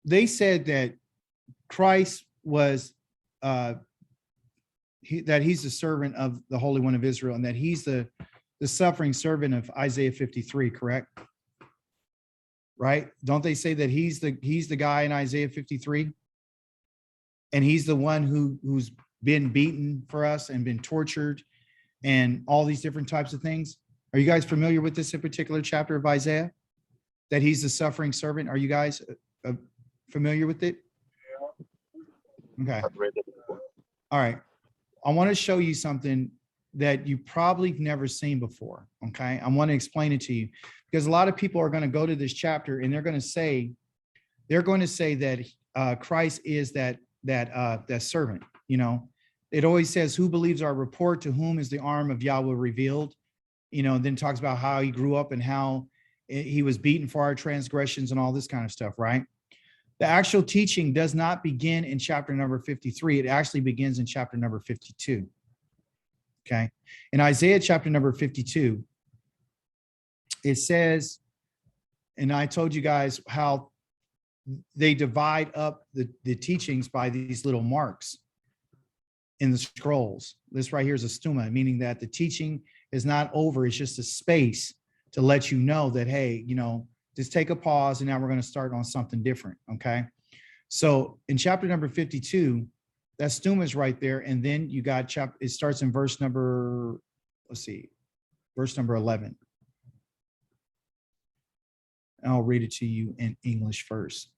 they said that Christ was that he's the servant of the Holy One of Israel, and that he's the suffering servant of Isaiah 53, correct? Right? Don't they say that he's the guy in Isaiah 53? And he's the one who's been beaten for us and been tortured and all these different types of things. Are you guys familiar with this in particular chapter of Isaiah? That he's the suffering servant? Are you guys familiar with it? Okay. All right. I want to show you something that you probably never seen before. Okay. I want to explain it to you because a lot of people are going to go to this chapter and they're going to say that Christ is that servant. You know, it always says, who believes our report, to whom is the arm of Yahweh revealed? You know, and then talks about how he grew up and how he was beaten for our transgressions and all this kind of stuff, right? The actual teaching does not begin in chapter number 53. It actually begins in chapter number 52. Okay. In Isaiah chapter number 52, it says, and I told you guys how they divide up the teachings by these little marks in the scrolls. This right here is a stuma, meaning that the teaching is not over. It's just a space to let you know that, hey, you know, just take a pause and now we're going to start on something different. Okay. So in chapter number 52, that stuma is right there. And then you got it starts in verse number, verse number 11. And I'll read it to you in English first,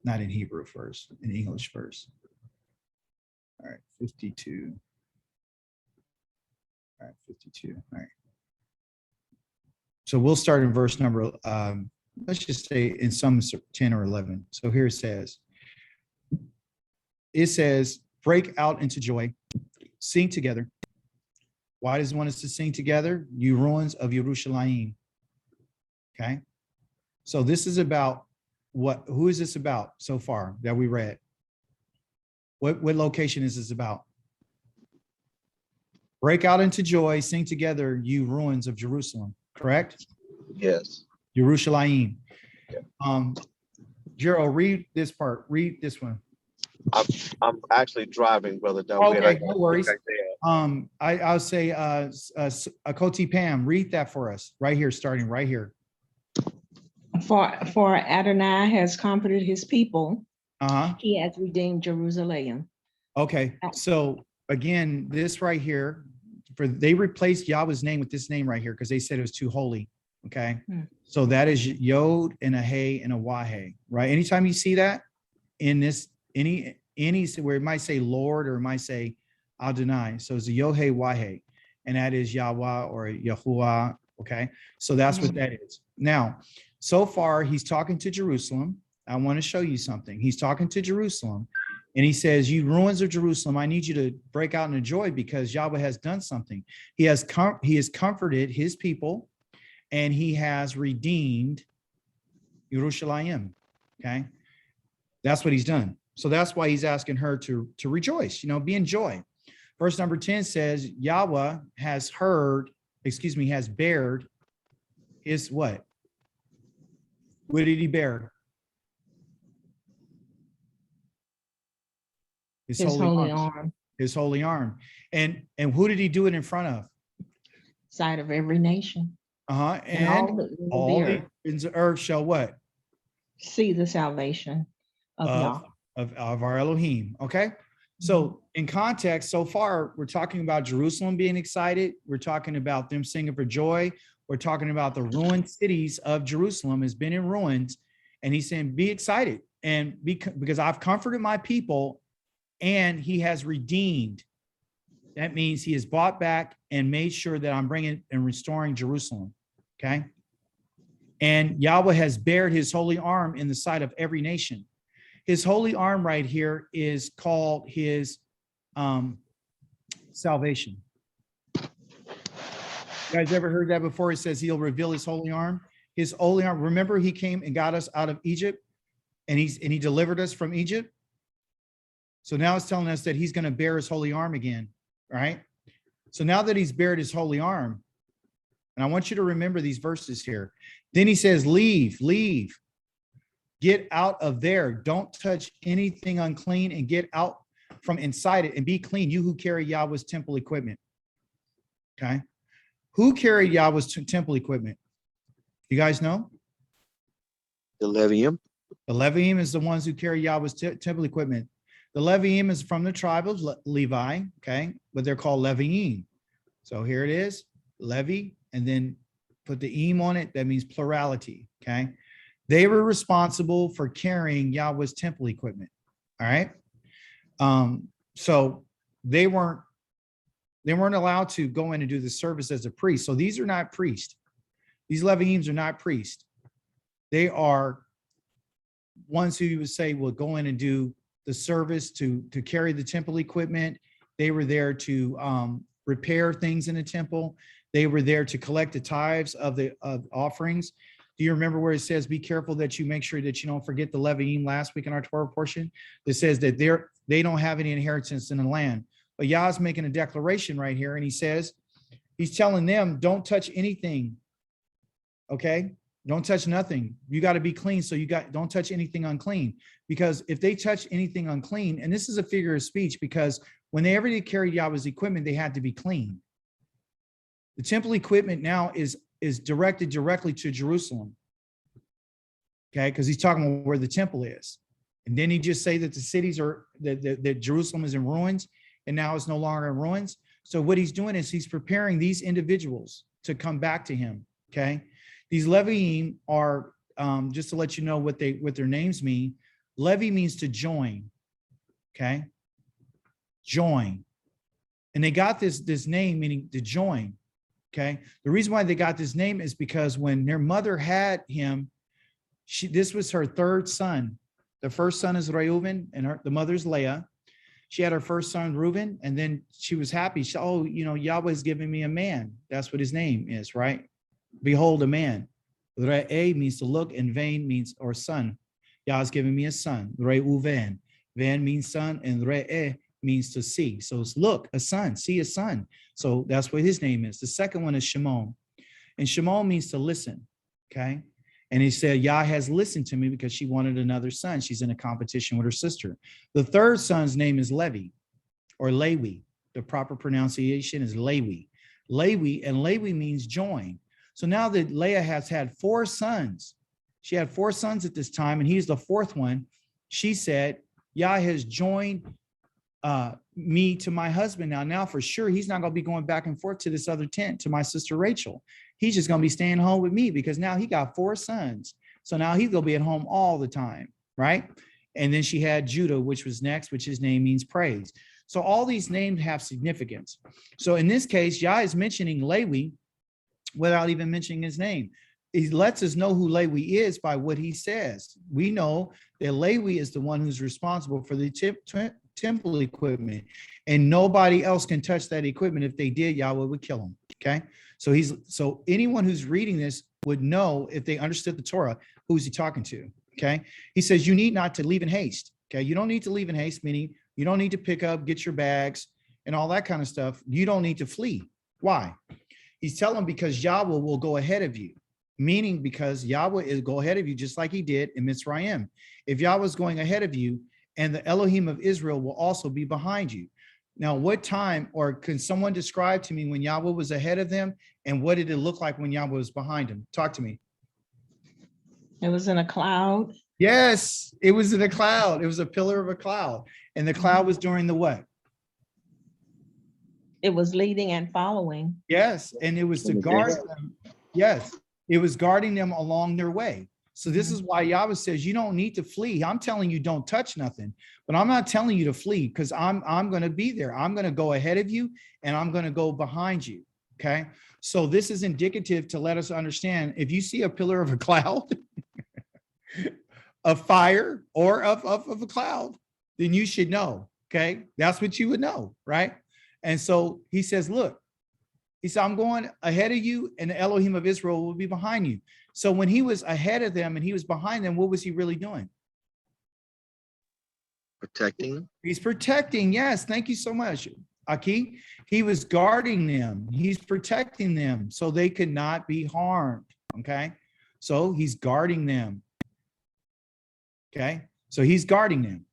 not in Hebrew first, in English first. All right, 52. All right, 52. All right. So we'll start in verse number, let's just say in some 10 or 11. So here it says, break out into joy, sing together. Why does it want us to sing together? You ruins of Yerushalayim. Okay. So this is about who is this about so far that we read? What location is this about? Break out into joy, sing together, you ruins of Jerusalem, correct? Yes. Yerushalayim. Yeah. Gerald, read this part. Read this one. I'm actually driving, Brother Dunn. Okay, no worries. I'll say, Akoti Pam, read that for us right here, starting right here. For Adonai has comforted his people. Uh-huh. He has redeemed Jerusalem. Okay, so again, this right here, they replaced Yahweh's name with this name right here because they said it was too holy. Okay, so that is Yod and a Hey and a Wahe, right? Anytime you see that in this, any where it might say Lord or it might say Adonai, so it's a Yod-Hey Wahe, and that is Yahweh or Yahuwah. Okay, so that's what that is. Now, so far he's talking to Jerusalem. I want to show you something. He's talking to Jerusalem, and he says, "You ruins of Jerusalem, I need you to break out into joy because Yahweh has done something. He has comforted his people." And he has redeemed Yerushalayim. Okay, that's what he's done. So that's why he's asking her to rejoice. You know, be in joy. Verse number 10 says, Yahweh has has bared his what? What did he bear? His holy arm. His holy arm. And who did he do it in front of? Side of every nation. And all the ends of earth shall what? See the salvation of our Elohim. Okay. So in context, so far, we're talking about Jerusalem being excited. We're talking about them singing for joy. We're talking about the ruined cities of Jerusalem has been in ruins. And he's saying, be excited. And because I've comforted my people and he has redeemed. That means he has bought back and made sure that I'm bringing and restoring Jerusalem. Okay. And Yahweh has bared his holy arm in the sight of every nation. His holy arm right here is called his salvation. You guys ever heard that before? It says he'll reveal his holy arm. His holy arm. Remember, he came and got us out of Egypt, and he delivered us from Egypt. So now it's telling us that he's going to bear his holy arm again. Right? So now that he's bared his holy arm, and I want you to remember these verses here. Then he says, leave. Get out of there. Don't touch anything unclean and get out from inside it and be clean. You who carry Yahweh's temple equipment. Okay. Who carried Yahweh's temple equipment? You guys know? The Levium. The Levium is the ones who carry Yahweh's temple equipment. The Levium is from the tribe of Levi, okay? But they're called Leviim. So here it is, Levi, and then put the im on it. That means plurality, okay? They were responsible for carrying Yahweh's temple equipment, all right? So they weren't allowed to go in and do the service as a priest. So these are not priests. These Leviims are not priests. They are ones who you would say will go in and do the service to carry the temple equipment. They were there to repair things in the temple. They were there to collect the tithes of the offerings. Do you remember where it says, be careful that you make sure that you don't forget the Leviim last week in our Torah portion? It says that they don't have any inheritance in the land. But Yah's making a declaration right here, and he says, he's telling them, don't touch anything. Okay? Don't touch nothing. You got to be clean. So don't touch anything unclean, because if they touch anything unclean, and this is a figure of speech, because when they ever carried Yahweh's equipment, they had to be clean. The temple equipment now is directed directly to Jerusalem. Okay, because he's talking about where the temple is. And then he just say that the cities are that Jerusalem is in ruins, and now it's no longer in ruins. So what he's doing is he's preparing these individuals to come back to him. Okay. These Leviim are, just to let you know what their names mean. Levi means to join, okay? Join. And they got this name meaning to join, okay? The reason why they got this name is because when their mother had him, this was her third son. The first son is Reuben, and the mother's Leah. She had her first son, Reuben, and then she was happy. Yahweh's giving me a man. That's what his name is, right? Behold, a man. Re'eh means to look, and vein means, or son. Yah's giving me a son. Reuven. Ven means son, and Re'eh means to see. So it's look, a son, see a son. So that's what his name is. The second one is Shimon. And Shimon means to listen, okay? And he said, Yah has listened to me because she wanted another son. She's in a competition with her sister. The third son's name is Levi, or Lewi. The proper pronunciation is Lewi. Lewi means join. So now that Leah has had 4 sons, she had 4 sons at this time, and he's the 4th one. She said, Yah has joined me to my husband. Now for sure, he's not going to be going back and forth to this other tent to my sister Rachel. He's just going to be staying home with me, because now he got 4 sons. So now he's going to be at home all the time, right? And then she had Judah, which was next, which his name means praise. So all these names have significance. So in this case, Yah is mentioning Lewi without even mentioning his name. He lets us know who Lewi is by what he says. We know that Lewi is the one who's responsible for the temple equipment, and nobody else can touch that equipment. If they did, Yahweh would kill them. Okay. So anyone who's reading this would know, if they understood the Torah, who's he talking to? Okay. He says, you need not to leave in haste. Okay. You don't need to leave in haste, meaning you don't need to pick up, get your bags and all that kind of stuff. You don't need to flee. Why? He's telling, because Yahweh will go ahead of you, meaning because Yahweh is go ahead of you, just like he did in Mitzrayim. If Yahweh is going ahead of you, and the Elohim of Israel will also be behind you. Now, what time, or can someone describe to me when Yahweh was ahead of them, and what did it look like when Yahweh was behind him? Talk to me. It was in a cloud. Yes, it was in a cloud. It was a pillar of a cloud. And the cloud was during the what? It was leading and following. Yes, and it was to guard them. Yes, it was guarding them along their way. So this is why Yahweh says you don't need to flee. I'm telling you don't touch nothing, but I'm not telling you to flee, because I'm going to be there. I'm going to go ahead of you, and I'm going to go behind you. Okay. So this is indicative to let us understand, if you see a pillar of a cloud, of fire, or of a cloud, then you should know. Okay. That's what you would know. Right. And so he says, look, he said, I'm going ahead of you, and the Elohim of Israel will be behind you. So when he was ahead of them and he was behind them, what was he really doing? Protecting. He's protecting. Yes. Thank you so much, Aki. He was guarding them. He's protecting them so they could not be harmed. Okay. So he's guarding them. Okay. So he's guarding them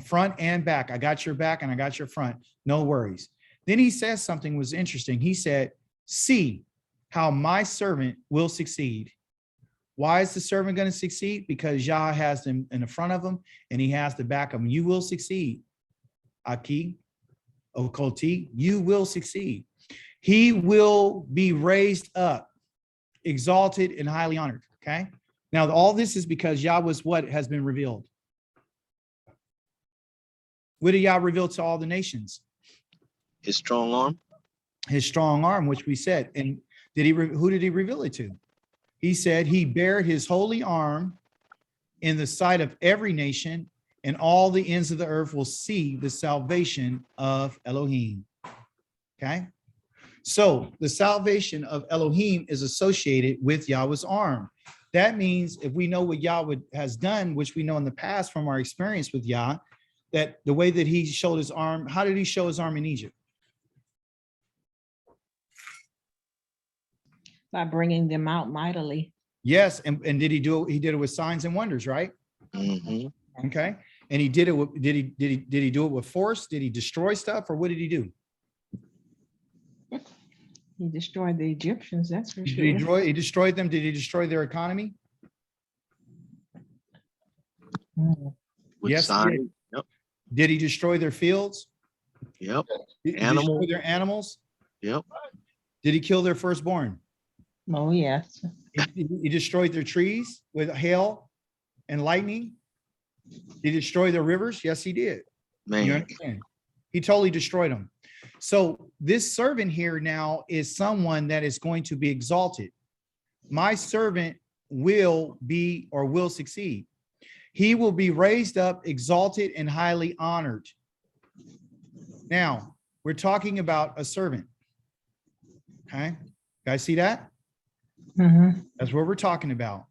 front and back. I got your back and I got your front. No worries. Then he says something was interesting. He said, see how my servant will succeed. Why is the servant going to succeed? Because Yah has them in the front of him and he has the back of him. You will succeed. Aki, Okoti, you will succeed. He will be raised up, exalted and highly honored. Okay. Now, all this is because Yah was what has been revealed. What did Yah reveal to all the nations? His strong arm. His strong arm, which we said. And who did he reveal it to? He said he bared his holy arm in the sight of every nation, and all the ends of the earth will see the salvation of Elohim. Okay. So the salvation of Elohim is associated with Yahweh's arm. That means if we know what Yahweh has done, which we know in the past from our experience with Yah, that the way that he showed his arm, how did he show his arm in Egypt? By bringing them out mightily. Yes, and did he do it? He did it with signs and wonders, right? Mm-hmm. Okay, and he did it. Did he do it with force? Did he destroy stuff, or what did he do? He destroyed the Egyptians, that's for sure. He destroyed them. Did he destroy their economy? Mm. With Yes, he signs. did. Yep. Did he destroy their fields? Yep. Did he destroy their animals? Yep. Did he kill their firstborn? Oh, yes. He destroyed their trees with hail and lightning. Did he destroy their rivers? Yes, he did. You Man. understand? He totally destroyed them. So this servant here now is someone that is going to be exalted. My servant will be or will succeed. He will be raised up, exalted, and highly honored. Now, we're talking about a servant. Okay, guys see that? Mhm. That's what we're talking about.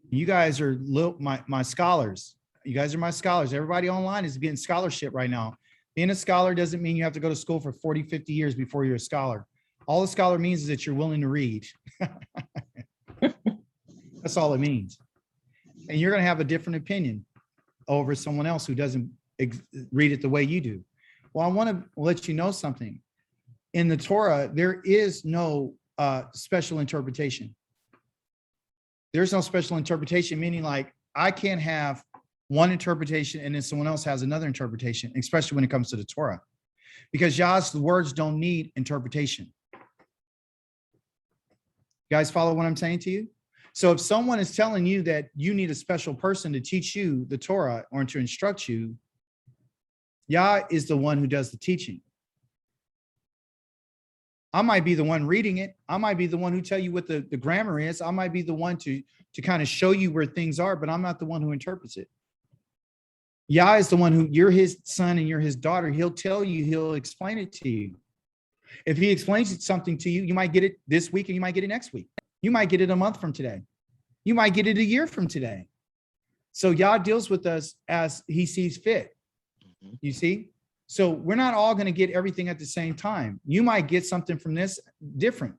You guys are my scholars. You guys are my scholars. Everybody online is getting scholarship right now. Being a scholar doesn't mean you have to go to school for 40, 50 years before you're a scholar. All a scholar means is that you're willing to read. That's all it means. And you're going to have a different opinion over someone else who doesn't read it the way you do. Well, I want to let you know something. In the Torah, there is no special interpretation. There's no special interpretation, meaning like I can't have one interpretation and then someone else has another interpretation, especially when it comes to the Torah, because Yah's words don't need interpretation. You guys follow what I'm saying to you? So if someone is telling you that you need a special person to teach you the Torah or to instruct you, Yah is the one who does the teaching. I might be the one reading it. I might be the one who tell you what the grammar is. I might be the one to kind of show you where things are, but I'm not the one who interprets it. Yah is the one who, you're his son and you're his daughter. He'll tell you, he'll explain it to you. If he explains something to you, you might get it this week and you might get it next week. You might get it a month from today. You might get it a year from today. So Yah deals with us as he sees fit. You see? So we're not all going to get everything at the same time. You might get something from this different.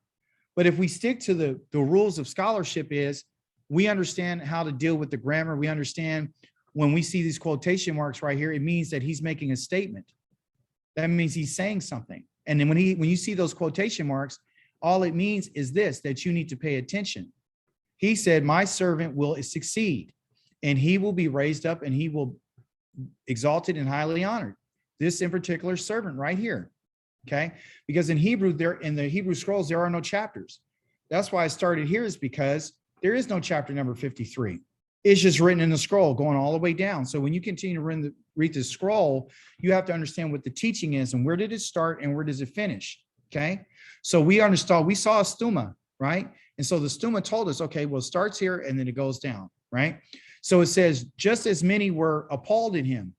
But if we stick to the rules of scholarship is we understand how to deal with the grammar. We understand when we see these quotation marks right here, it means that he's making a statement. That means he's saying something. And then when you see those quotation marks, all it means is this, that you need to pay attention. He said, my servant will succeed and he will be raised up and he will exalted and highly honored. This in particular servant right here. Okay. Because in Hebrew, in the Hebrew scrolls, there are no chapters. That's why I started here, is because there is no chapter number 53. It's just written in the scroll going all the way down. So when you continue to read the scroll, you have to understand what the teaching is and where did it start and where does it finish. Okay. So we saw a stuma, right? And so the stuma told us, okay, well, it starts here and then it goes down, right? So it says, just as many were appalled at him.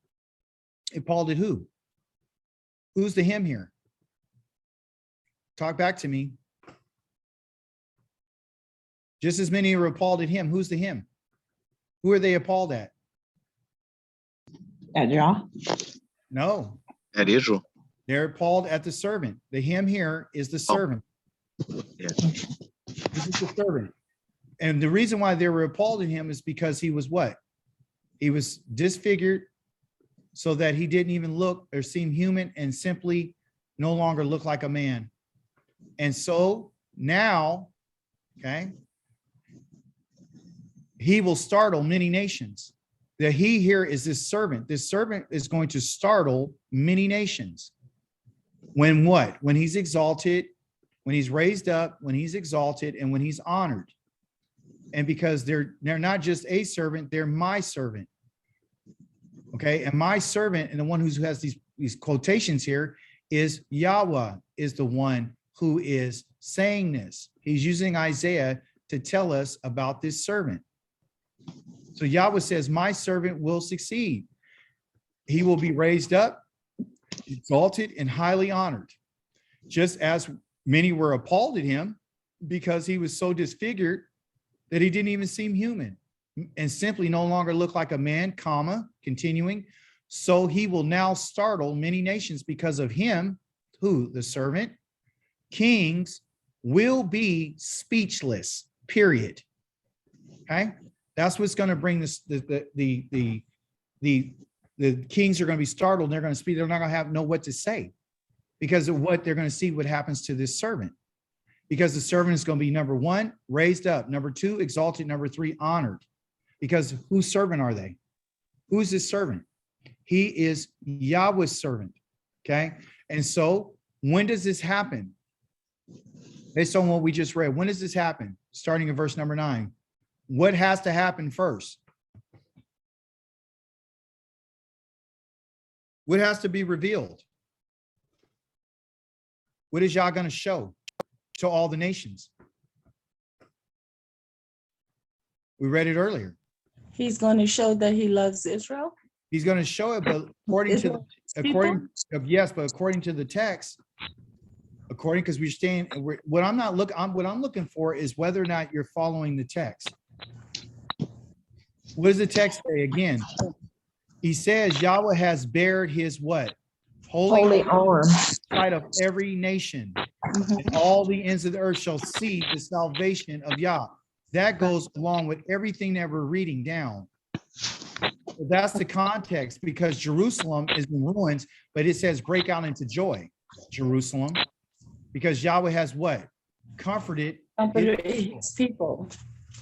Appalled at who? Who's the him here? Talk back to me. Just as many were appalled at him. Who's the him? Who are they appalled at? At Yah? No. At Israel. They're appalled at the servant. The him here is the servant. Yeah. This is the servant. And the reason why they were appalled at him is because he was what? He was disfigured so that he didn't even look or seem human and simply no longer look like a man. And so now, okay, he will startle many nations. The he here is this servant. This servant is going to startle many nations. When what? When he's exalted, when he's raised up, when he's exalted, and when he's honored. And because they're not just a servant, they're my servant. Okay, and my servant, and the one who has these quotations here, is Yahweh, is the one who is saying this. He's using Isaiah to tell us about this servant. So Yahweh says, my servant will succeed. He will be raised up, exalted, and highly honored. Just as many were appalled at him because he was so disfigured that he didn't even seem human and simply no longer look like a man, comma, continuing. So he will now startle many nations because of him, who? The servant. Kings will be speechless, period. Okay? That's what's going to bring this, the kings are going to be startled. They're going to speak. They're not going to know what to say because of what they're going to see what happens to this servant. Because the servant is going to be, number one, raised up. Number two, exalted. Number three, honored. Because whose servant are they? Who's this servant? He is Yahweh's servant. Okay. And so when does this happen? Based on what we just read, when does this happen? Starting in verse number 9. What has to happen first? What has to be revealed? What is Yah going to show to all the nations? We read it earlier. He's going to show that he loves Israel. He's going to show it, but according to the text, because we're staying. What I'm looking for is whether or not you're following the text. What does the text say again? He says Yahweh has bared his what? Holy arm. Sight of every nation, and all the ends of the earth shall see the salvation of Yah. That goes along with everything that we're reading down. So that's the context, because Jerusalem is in ruins, but it says break out into joy, Jerusalem, because Yahweh has what? Comforted His people.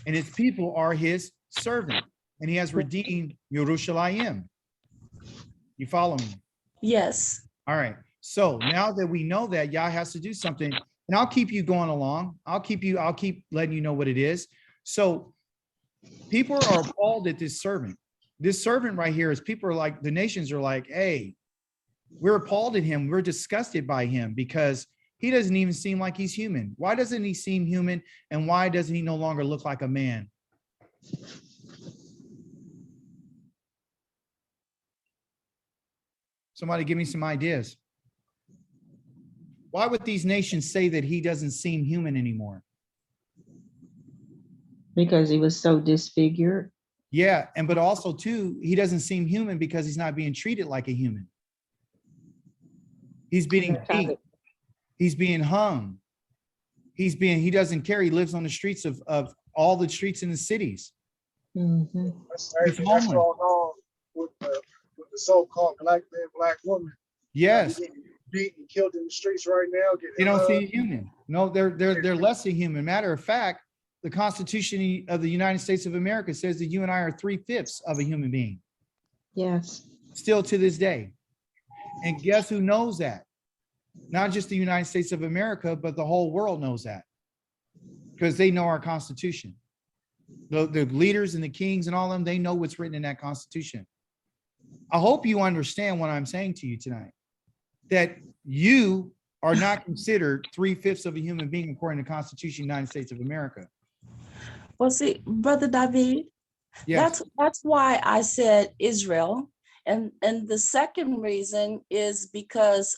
And his people are his servant, and he has redeemed Yerushalayim. You follow me? Yes. All right. So now that we know that, Yah has to do something, and I'll keep you going along. I'll keep letting you know what it is. So people are appalled at this servant. This servant right here is, people are like, the nations are like, hey, we're appalled at him. We're disgusted by him because he doesn't even seem like he's human. Why doesn't he seem human? And why doesn't he no longer look like a man? Somebody give me some ideas. Why would these nations say that he doesn't seem human anymore? Because he was so disfigured. Yeah, but also too, he doesn't seem human because he's not being treated like a human. He's being beat. He's being hung. He doesn't care. He lives on the streets of all the streets in the cities. Mm-hmm. He's homeless. That's going on with the so-called black man, black woman. Yes. Beaten and killed in the streets right now. They don't see human. No, they're less than human. Matter of fact, the Constitution of the United States of America says that you and I are 3/5 of a human being. Yes. Still to this day. And guess who knows that? Not just the United States of America, but the whole world knows that, because they know our Constitution. The leaders and the kings and all of them, they know what's written in that Constitution. I hope you understand what I'm saying to you tonight, that you are not considered 3/5 of a human being according to the Constitution of the United States of America. Well, see, Brother David, Yes. that's why I said Israel. And the second reason is because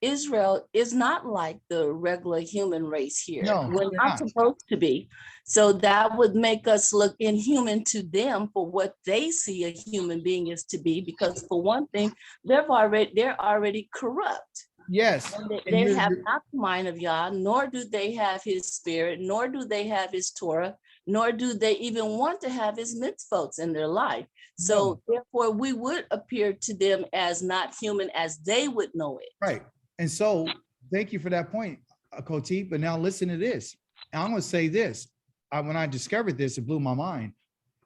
Israel is not like the regular human race here. No, We're they're not not. supposed to be. So that would make us look inhuman to them for what they see a human being is to be, because for one thing, they're already corrupt. Yes. And And they you're- have not the mind of Yah, nor do they have his spirit, nor do they have his Torah. nor do they even want to have his mitzvot in their life. So therefore, we would appear to them as not human as they would know it. Right. And so thank you for that point, Koti. But now listen to this. I'm going to say this. When I discovered this, it blew my mind.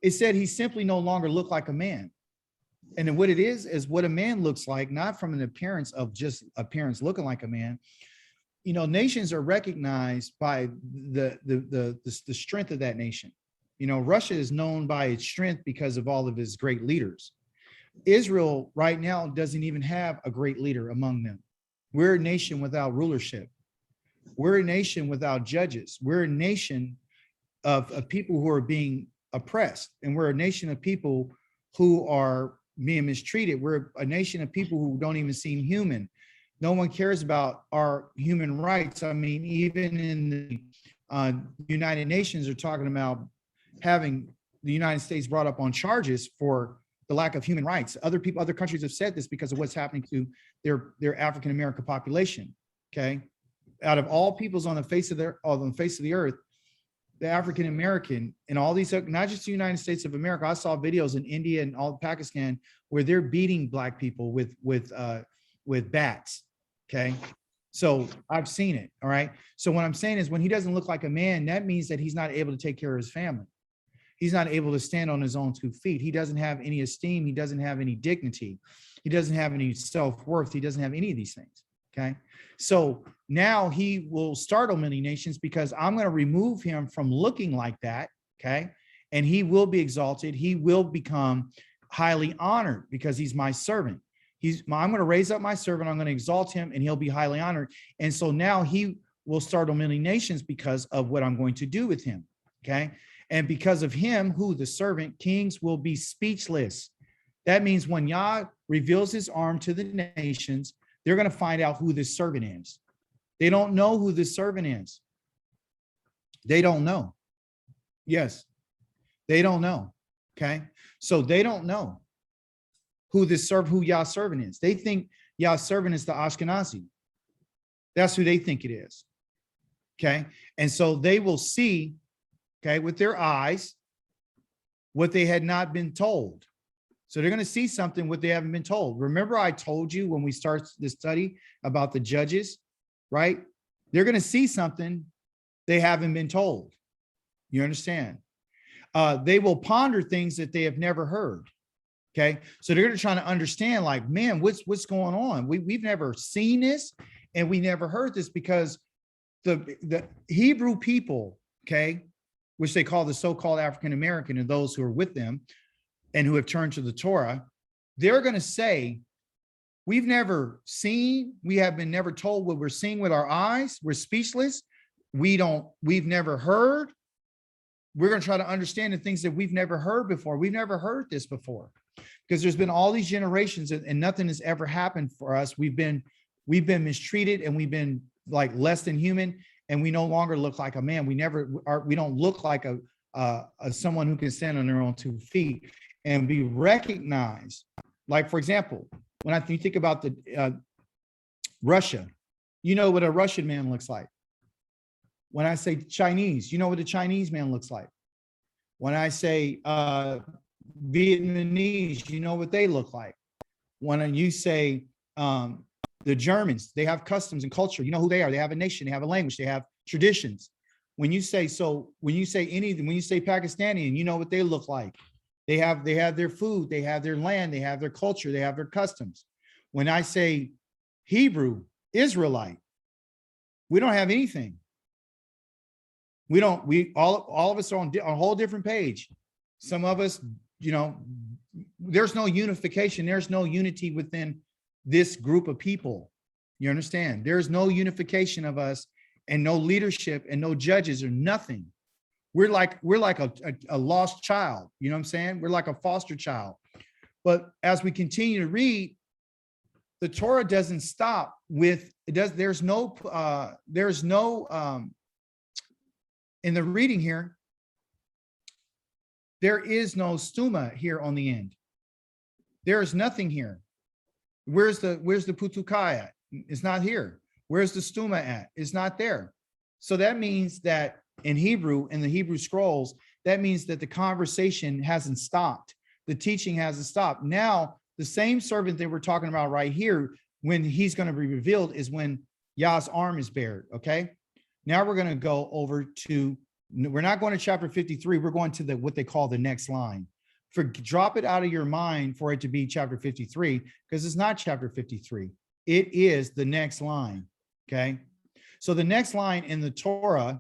It said he simply no longer looked like a man. And then what it is what a man looks like, not from an appearance of just appearance looking like a man. You know, nations are recognized by the strength of that nation. You know, Russia is known by its strength because of all of its great leaders. Israel right now doesn't even have a great leader among them. We're a nation without rulership. We're a nation without judges. We're a nation of people who are being oppressed. And we're a nation of people who are being mistreated. We're a nation of people who don't even seem human. No one cares about our human rights. I mean, even in the United Nations are talking about having the United States brought up on charges for the lack of human rights. Other countries have said this because of what's happening to their African American population. Okay, out of all peoples on the face of the earth, the African American and all these, not just the United States of America. I saw videos in India and all Pakistan where they're beating Black people with bats. Okay, so I've seen it. All right. So what I'm saying is, when he doesn't look like a man, that means that he's not able to take care of his family. He's not able to stand on his own 2 feet. He doesn't have any esteem. He doesn't have any dignity. He doesn't have any self-worth. He doesn't have any of these things. Okay. So now he will startle many nations because I'm going to remove him from looking like that. Okay. And he will be exalted. He will become highly honored because he's my servant. I'm going to raise up my servant. I'm going to exalt him and he'll be highly honored. And so now he will startle many nations because of what I'm going to do with him. Okay. And because of him, who the servant, kings will be speechless. That means when Yah reveals his arm to the nations, they're going to find out who this servant is. They don't know who this servant is. They don't know. Yes, they don't know. Okay, so they don't know who Yah's servant is. They think Yah's servant is the Ashkenazi. That's who they think it is. Okay, and so they will see, okay, with their eyes, what they had not been told. So they're going to see something what they haven't been told. Remember, I told you when we start this study about the judges, right? They're going to see something they haven't been told. You understand? They will ponder things that they have never heard. Okay, so they're going to try to understand, like, man, what's going on? We've never seen this, and we never heard this, because the Hebrew people, okay, which they call the so-called African American and those who are with them and who have turned to the Torah, they're going to say, we've never seen, we have been never told what we're seeing with our eyes. We're speechless. We've never heard. We're going to try to understand the things that we've never heard before. We've never heard this before, because there's been all these generations and nothing has ever happened for us. We've been mistreated, and we've been like less than human, and we no longer look like a man. We don't look like a someone who can stand on their own 2 feet and be recognized. Like, for example, when you think about the Russia, you know what a Russian man looks like. When I say Chinese, you know what a Chinese man looks like. When I say Vietnamese, you know what they look like. When you say the Germans, they have customs and culture. You know who they are. They have a nation, they have a language, they have traditions. When you say Pakistani, and you know what they look like. They have their food, they have their land, they have their culture, they have their customs. When I say Hebrew, Israelite, we don't have anything. All of us are on a whole different page. Some of us, there's no unification. There's no unity within this group of people. You understand? There's no unification of us, and no leadership, and no judges, or nothing. We're like a lost child. You know what I'm saying? We're like a foster child. But as we continue to read, the Torah doesn't stop with it. There's no in the reading here, there is no stuma here on the end. There is nothing here. Where's the putukai at? It's not here. Where's the stuma at? It's not there. So that means that in Hebrew, in the Hebrew scrolls, that means that the conversation hasn't stopped. The teaching hasn't stopped. Now, the same servant that we're talking about right here, when he's going to be revealed, is when Yah's arm is bared. Okay. Now we're going to go over to, we're not going to chapter 53. We're going to the what they call the next line. Drop it out of your mind for it to be chapter 53, because it's not chapter 53. It is the next line. Okay. So the next line in the Torah,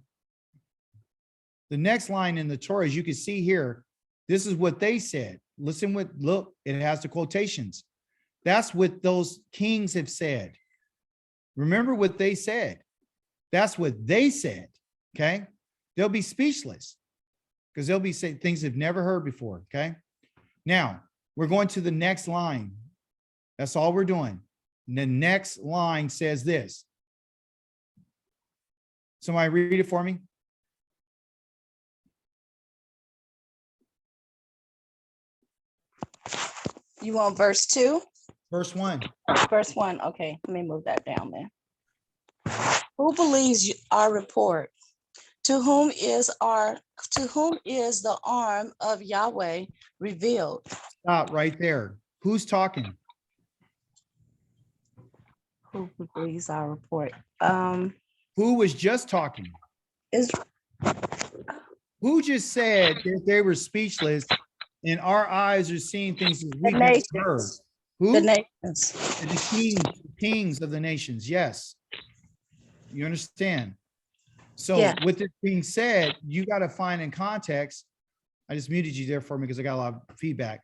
as you can see here, this is what they said. Look, it has the quotations. That's what those kings have said. Remember what they said. That's what they said. Okay. They'll be speechless because they'll be saying things they've never heard before. Okay. Now we're going to the next line. That's all we're doing. And the next line says this. Somebody read it for me. You want verse 2? Verse 1. Verse 1. Okay, let me move that down there. Who believes our report? To whom is the arm of Yahweh revealed? Stop right there. Who's talking? Who believes our report? Who was just talking? Is Who just said that they were speechless and our eyes are seeing things that the we've never nations. heard? Who? The nations. The kings of the nations. Yes. You understand? So Yeah. with this being said, you got to find in context. I just muted you there for me because I got a lot of feedback.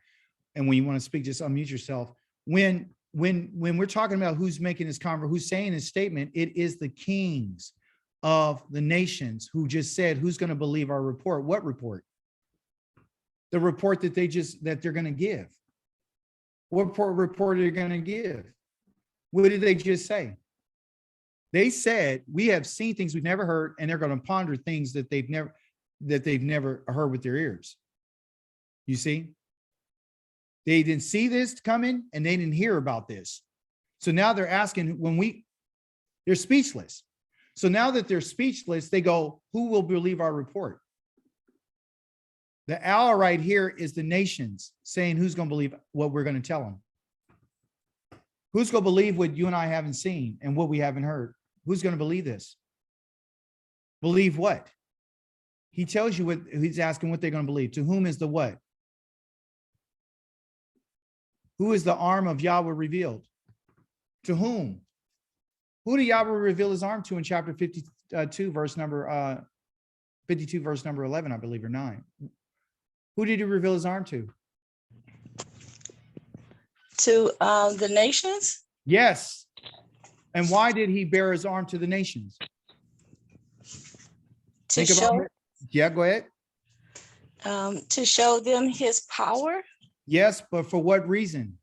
And when you want to speak, just unmute yourself. When we're talking about who's making this who's saying this statement, it is the kings of the nations who just said, who's going to believe our report? What report? The report that they're going to give. What report are they going to give? What did they just say? They said, we have seen things we've never heard, and they're going to ponder things that they've never heard with their ears. You see? They didn't see this coming and they didn't hear about this. So now they're asking they're speechless. So now that they're speechless, they go, who will believe our report? The owl right here is the nations saying, who's going to believe what we're going to tell them? Who's going to believe what you and I haven't seen and what we haven't heard? Who's going to believe this? Believe what? He tells you what he's asking, what they're going to believe. To whom is the what? Who is the arm of Yahweh revealed? To whom? Who did Yahweh reveal his arm to in chapter 52, verse number 11, I believe, or 9? Who did he reveal his arm to? To the nations? Yes. And why did he bear his arm to the nations? To show, yeah, go ahead. to show them his power? Yes, but for what reason?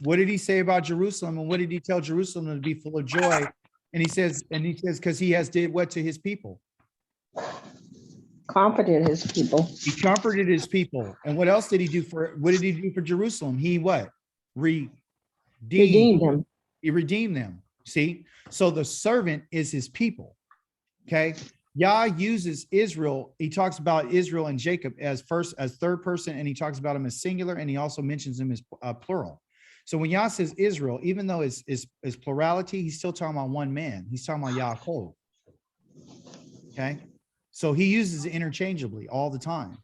What did he say about Jerusalem? And what did he tell Jerusalem to be full of joy? And he says, because he has did what to his people? Comforted his people. He comforted his people. And what else did he do what did he do for Jerusalem? He what? Redeemed them. He redeemed them. See? So the servant is his people. Okay. Yah uses Israel. He talks about Israel and Jacob as third person, and he talks about him as singular, and he also mentions him as plural. So when Yah says Israel, even though it's plurality, he's still talking about one man. He's talking about Yaakov. Okay. So he uses it interchangeably all the time.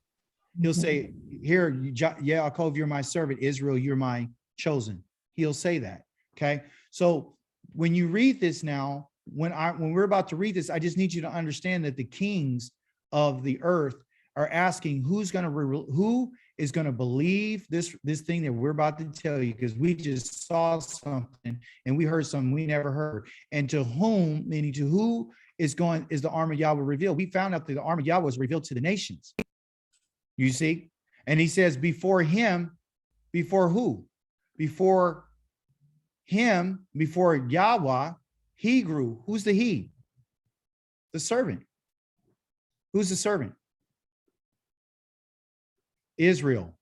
He'll say, here, Yaakov, you're my servant. Israel, you're my chosen. He'll say that. Okay. So when you read this now, when we're about to read this, I just need you to understand that the kings of the earth are asking who is going to believe this thing that we're about to tell you, because we just saw something and we heard something we never heard. And to whom, meaning to who is the arm of Yahweh revealed? We found out that the arm of Yahweh was revealed to the nations. You see? And he says, before him, before who? Before him, before Yahweh, he grew. Who's the he? The servant. Who's the servant? Israel.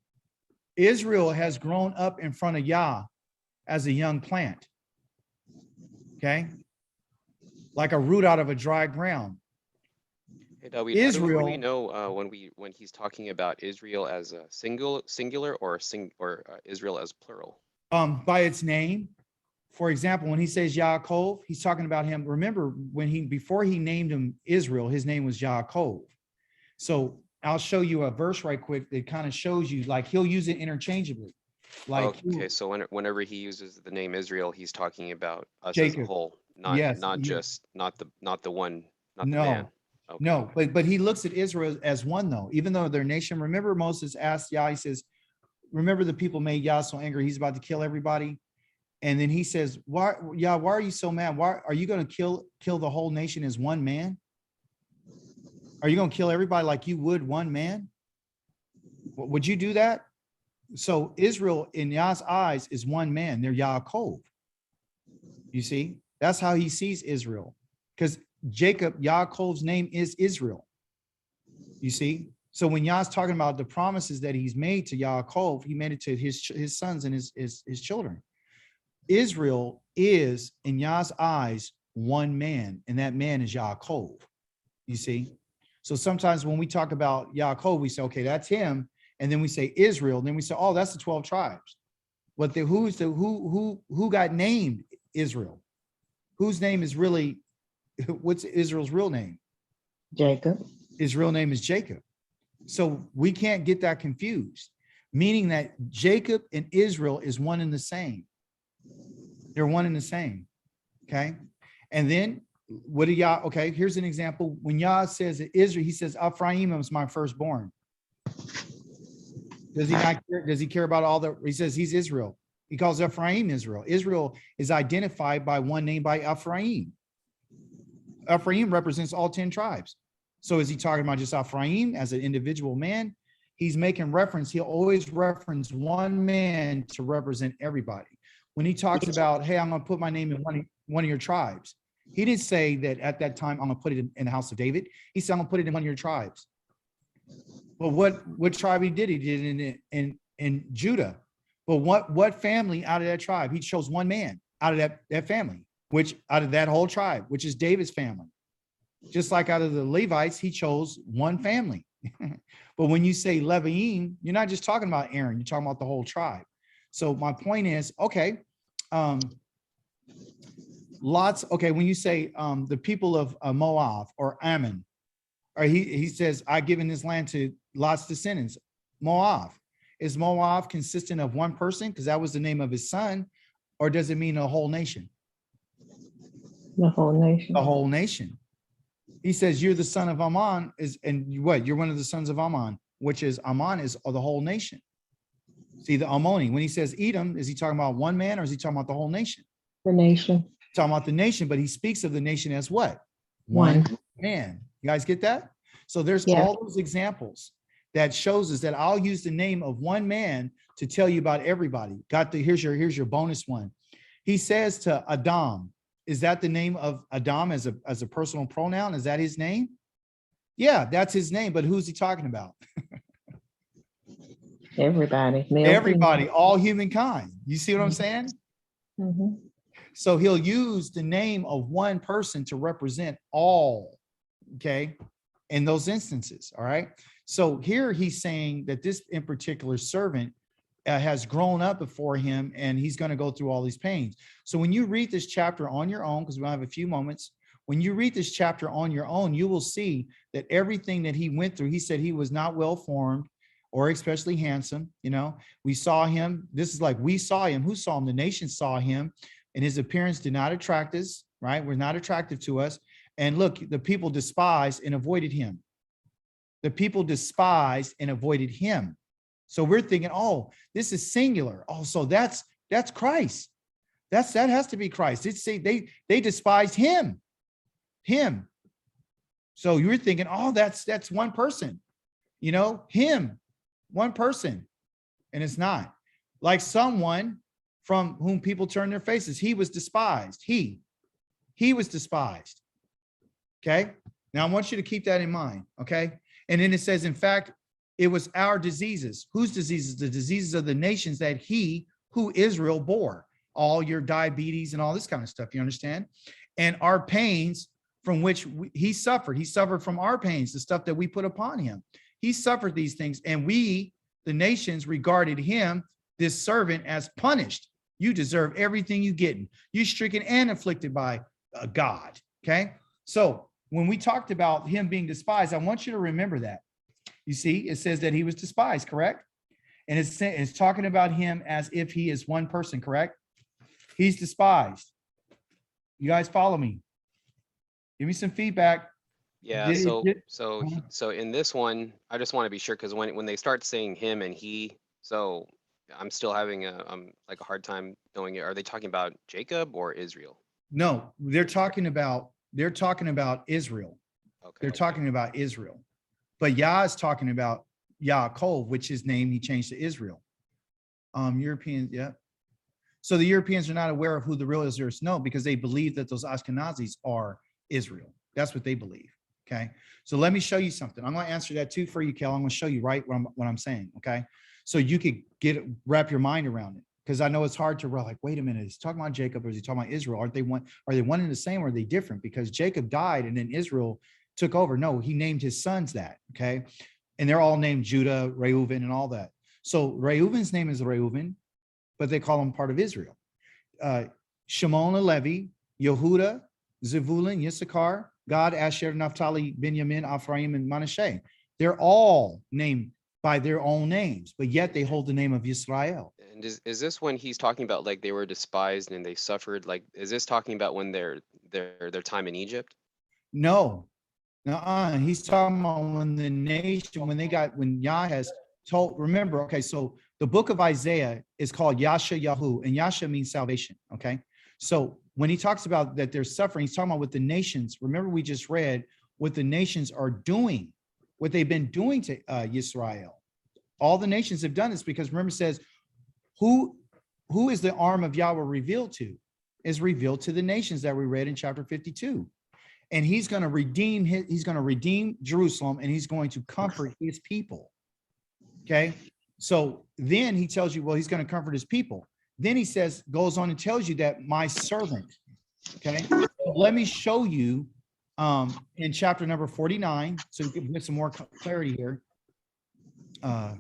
Israel has grown up in front of Yah as a young plant. Okay? Like a root out of a dry ground. Hey, David, how do we Israel, know when he's talking about Israel as a singular or Israel as plural? by its name. For example, when he says Yaakov, he's talking about him. Remember, before he named him Israel, his name was Yaakov. So I'll show you a verse right quick that kind of shows you, like, he'll use it interchangeably. Like Okay, so whenever he uses the name Israel, he's talking about us as a Jacob. whole, Yes. not just not the one, not the No, man. Okay. no, but he looks at Israel as one though, even though their nation. Remember, Moses asked Yah, he says, remember the people made Yah so angry, he's about to kill everybody. And then he says, why, Yah, why are you so mad? Why are you going to kill the whole nation as one man? Are you going to kill everybody like you would one man? Would you do that? So Israel in Yah's eyes is one man. They're Yaakov. You see, that's how he sees Israel. Because Jacob, Yaakov's name is Israel. You see? So when Yah's talking about the promises that he's made to Yaakov, he made it to his sons and his children. Israel is, in Yah's eyes, one man, and that man is Yaakov. You see? So sometimes when we talk about Yaakov, we say, okay, that's him. And then we say Israel. Then we say, oh, that's the 12 tribes. But who got named Israel? Whose name is really, what's Israel's real name? Jacob. His real name is Jacob. So we can't get that confused, meaning that Jacob and Israel is one and the same. They're one and the same. Okay. And then what do Yah? Okay, here's an example. When Yah says that Israel, he says, Ephraim is my firstborn. Does he not care? Does he care about all the, he says he's Israel. He calls Ephraim Israel. Israel is identified by one name, by Ephraim. Ephraim represents all 10 tribes. So is he talking about just Ephraim as an individual man? He's making reference. He'll always reference one man to represent everybody. When he talks about, hey, I'm going to put my name in one of your tribes. He didn't say that at that time, I'm going to put it in the house of David. He said, I'm going to put it in one of your tribes. But what tribe he did it in Judah. But what family out of that tribe? He chose one man out of that family, which out of that whole tribe, which is David's family. Just like out of the Levites, he chose one family. But when you say Leviim, you're not just talking about Aaron, you're talking about the whole tribe. So my point is, okay, when you say the people of Moab or Ammon, or he says, I've given this land to Lot's descendants. Moab. Is Moab consistent of one person? Because that was the name of his son. Or does it mean a whole nation? The whole nation. A whole nation. He says, you're the son of Ammon, you're one of the sons of Ammon, which is Ammon is the whole nation. See, the Ammoni, when he says Edom, is he talking about one man or is he talking about the whole nation? The nation. Talking about the nation, but he speaks of the nation as what? One. Man. You guys get that? So there's Yeah. all those examples that shows us that I'll use the name of one man to tell you about everybody. Here's your bonus one. He says to Adam, is that the name of Adam as a personal pronoun? Is that his name? Yeah, that's his name, but who's he talking about? Everybody. Everybody, all humankind. You see what I'm saying? Mm-hmm. So he'll use the name of one person to represent all, okay, in those instances, all right? So here he's saying that this in particular servant has grown up before him and he's going to go through all these pains. So when you read this chapter on your own, because we'll have a few moments, when you read this chapter on your own, you will see that everything that he went through, he said he was not well formed or especially handsome. You know, we saw him. This is like, we saw him. Who saw him? The nation saw him, and his appearance did not attract us, right? We're not attractive to us. And look, the people despised and avoided him. The people despised and avoided him. So we're thinking, oh, this is singular. Oh, so that's Christ. That has to be Christ. It's they despised him. So you're thinking, oh, that's one person, you know, him, one person. And it's not. Like someone from whom people turn their faces. He was despised. He was despised. Okay. Now I want you to keep that in mind. Okay. And then it says, in fact, it was our diseases. Whose diseases? The diseases of the nations that who Israel bore. All your diabetes and all this kind of stuff. You understand? And our pains from which he suffered. He suffered from our pains, the stuff that we put upon him. He suffered these things, and we, the nations, regarded him, this servant, as punished. You deserve everything you get. You're stricken and afflicted by God. Okay. So when we talked about him being despised, I want you to remember that. You see, it says that he was despised, correct? And it's talking about him as if he is one person, correct? He's despised. You guys follow me? Give me some feedback. Yeah, so in this one, I just want to be sure, because when they start saying him and he, so I'm still having like a hard time knowing it. Are they talking about Jacob or Israel? No, they're talking about Israel. Okay. They're talking about Israel. But Yah is talking about Yaakov, which his name he changed to Israel. Europeans, yeah. So the Europeans are not aware of who the real Israelites know, because they believe that those Ashkenazis are Israel. That's what they believe. Okay. So let me show you something. I'm going to answer that too for you, Kel. I'm going to show you right what I'm saying. Okay. So you could wrap your mind around it. Because I know it's hard to like, wait a minute, is he talking about Jacob or is he talking about Israel? Are they one and the same, or are they different? Because Jacob died and then Israel took over. No, he named his sons that. Okay. And they're all named Judah, Reuven, and all that. So Reuven's name is Reuven, but they call him part of Israel. Shimon and Levi, Yehuda, Zevulun, Yissachar, Gad, Asher, Naphtali, Benjamin, Ephraim, and Manasseh. They're all named by their own names, but yet they hold the name of Yisrael. And is this when he's talking about like they were despised and they suffered? Like, is this talking about when their time in Egypt? No, he's talking about when the nation, when Yah has told, remember, okay, so the book of Isaiah is called Yashayahu, and Yasha means salvation, okay? So when he talks about that they're suffering, he's talking about what the nations, remember we just read what the nations are doing, what they've been doing to Yisrael. All the nations have done this, because remember it says, who is the arm of Yahweh revealed to? Is revealed to the nations that we read in chapter 52. And he's going to redeem Jerusalem, and he's going to comfort his people. Okay. So then he tells you, well, he's going to comfort his people. Then he goes on and tells you that my servant. Okay. So let me show you in chapter number 49. So you can get some more clarity here. Here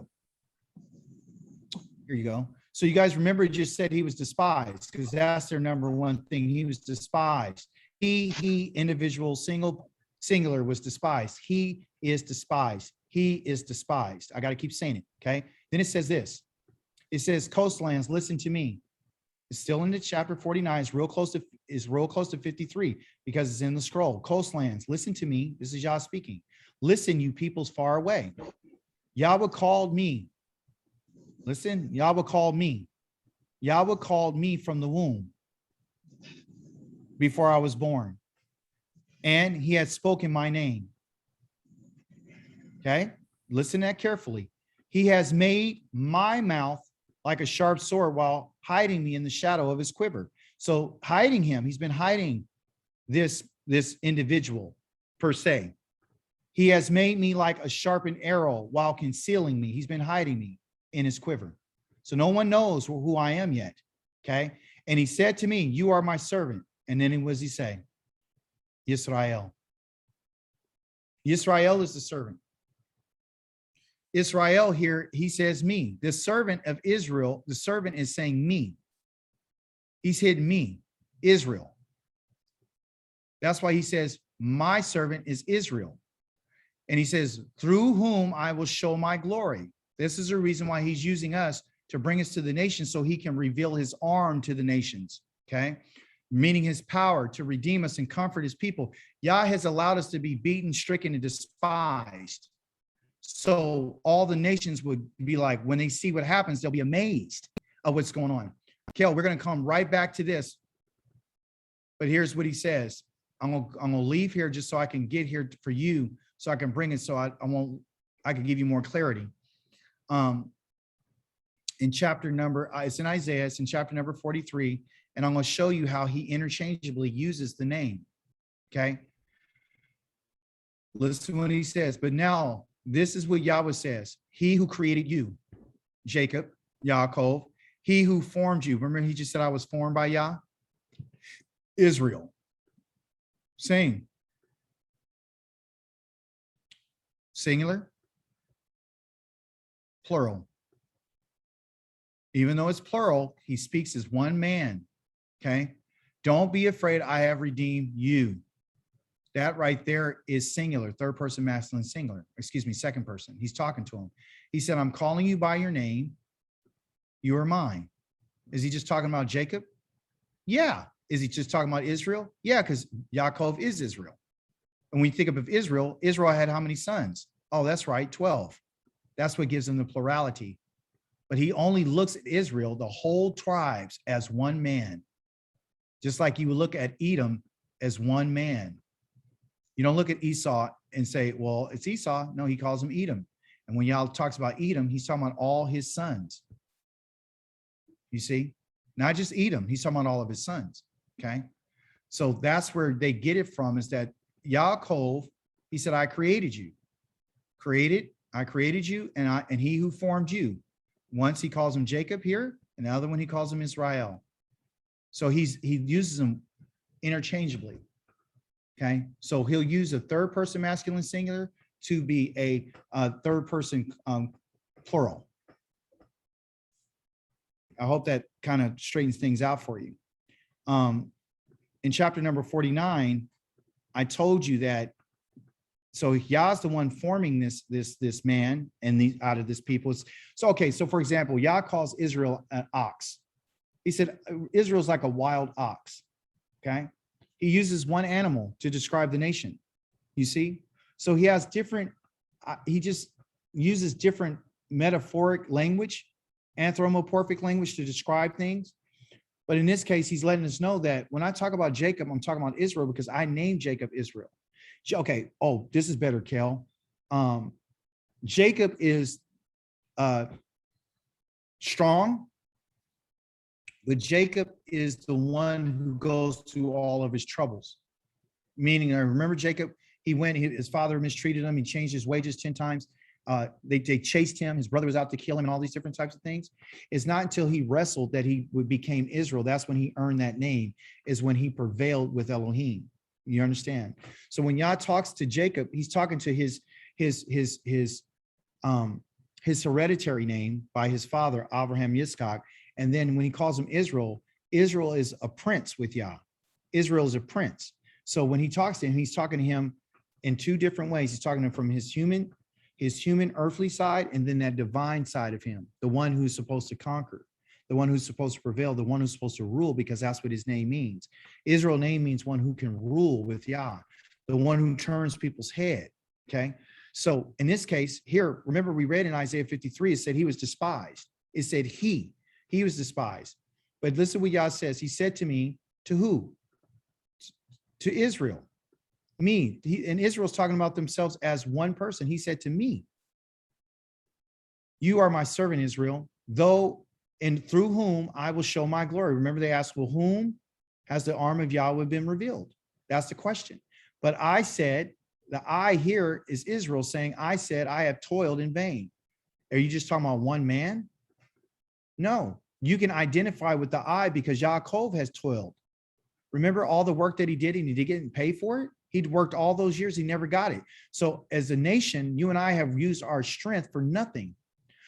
you go. So you guys remember he just said he was despised, because that's their number one thing. He was despised. He, individual, singular was despised. He is despised. He is despised. I got to keep saying it. Okay. Then it says this. It says, coastlands, listen to me. It's still in the chapter 49. It's real close to 53, because it's in the scroll. Coastlands, listen to me. This is Yah speaking. Listen, you peoples far away. Yahweh called me. Listen, Yahweh called me. Yahweh called me from the womb before I was born. And he had spoken my name. Okay, listen to that carefully. He has made my mouth like a sharp sword while hiding me in the shadow of his quiver. So hiding him, he's been hiding this individual per se. He has made me like a sharpened arrow while concealing me. He's been hiding me in his quiver. So no one knows who I am yet. Okay. And he said to me, you are my servant. And then what does he say? Yisrael. Yisrael is the servant. Israel here, he says me. The servant of Israel, the servant is saying me. He's hidden me, Israel. That's why he says, my servant is Israel. And he says, through whom I will show my glory. This is the reason why he's using us to bring us to the nations, so he can reveal his arm to the nations, okay? Meaning his power to redeem us and comfort his people. Yah has allowed us to be beaten, stricken, and despised. So all the nations would be like, when they see what happens, they'll be amazed of what's going on. Kel, we're going to come right back to this. But here's what he says. I'm going to leave here just so I can get here for you, so I can bring it, so I can give you more clarity. In chapter number, it's in Isaiah, it's in chapter number 43, and I'm going to show you how he interchangeably uses the name. Okay. Listen to what he says. But now, this is what Yahweh says. He who created you, Jacob, Yaakov, he who formed you. Remember, he just said, I was formed by Yah. Israel. Saying, singular, plural. Even though it's plural, he speaks as one man. Okay. Don't be afraid, I have redeemed you. That right there is singular, third person masculine singular, excuse me, second person. He's talking to him. He said, I'm calling you by your name. You are mine. Is he just talking about Jacob? Yeah. Is he just talking about Israel? Yeah, because Yaakov is Israel. And when you think of Israel, Israel had how many sons? Oh, that's right, 12. That's what gives him the plurality. But he only looks at Israel, the whole tribes, as one man. Just like you would look at Edom as one man. You don't look at Esau and say, well, it's Esau. No, he calls him Edom. And when y'all talks about Edom, he's talking about all his sons. You see, not just Edom, he's talking about all of his sons. Okay. So that's where they get it from, is that Yaakov, he said, I created you. I created you, and he who formed you. Once he calls him Jacob here, and the other one he calls him Israel. So he uses them interchangeably. Okay, so he'll use a third person masculine singular to be a third person plural. I hope that kind of straightens things out for you. In chapter number 49, I told you that. So Yah's the one forming this man and out of this people. So okay, so for example, Yah calls Israel an ox. He said Israel's like a wild ox. Okay, he uses one animal to describe the nation. You see, so he has different. He just uses different metaphoric language, anthropomorphic language to describe things. But in this case, he's letting us know that when I talk about Jacob, I'm talking about Israel because I named Jacob Israel. Okay. Oh, this is better, Kel. Jacob is strong, but Jacob is the one who goes through all of his troubles. Meaning, I remember Jacob, his father mistreated him. He changed his wages 10 times. They chased him. His brother was out to kill him and all these different types of things. It's not until he wrestled that he became Israel. That's when he earned that name, is when he prevailed with Elohim. You understand? So when Yah talks to Jacob, he's talking to his hereditary name by his father, Abraham Yitzchak. And then when he calls him Israel, Israel is a prince with Yah. Israel is a prince. So when he talks to him, he's talking to him in two different ways. He's talking to him from his human earthly side, and then that divine side of him, the one who's supposed to conquer, the one who's supposed to prevail, the one who's supposed to rule, because that's what his name means. Israel name means one who can rule with Yah, the one who turns people's head. Okay. So in this case here, remember we read in Isaiah 53, it said he was despised. It said he was despised. But listen what Yah says. He said to me, to who? To Israel. Me. And Israel's talking about themselves as one person. He said to me, you are my servant, Israel, though and through whom I will show my glory. Remember they asked, well, whom has the arm of Yahweh been revealed? That's the question. But I said, the I here is Israel saying, I said, I have toiled in vain. Are you just talking about one man? No, you can identify with the I because Yaakov has toiled. Remember all the work that he did and he didn't pay for it? He'd worked all those years, he never got it. So as a nation, you and I have used our strength for nothing.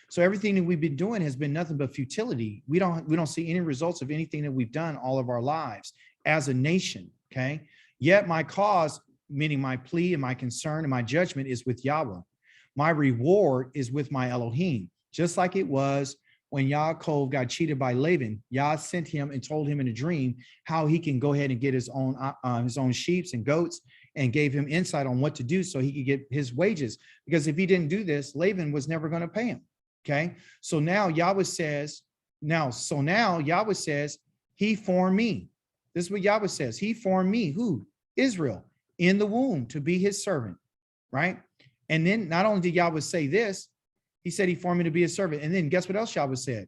So everything that we've been doing has been nothing but futility. We don't see any results of anything that we've done all of our lives as a nation. Okay. Yet my cause, meaning my plea and my concern and my judgment, is with Yahweh. My reward is with my Elohim. Just like it was when Yaakov got cheated by Laban, Yah sent him and told him in a dream how he can go ahead and get his own sheep and goats, and gave him insight on what to do so he could get his wages. Because if he didn't do this, Laban was never going to pay him. Okay. So now Yahweh says, Yahweh says, he formed me. This is what Yahweh says. He formed me, who? Israel, in the womb to be his servant. Right. And then not only did Yahweh say this, he said he formed me to be a servant. And then guess what else Yahweh said?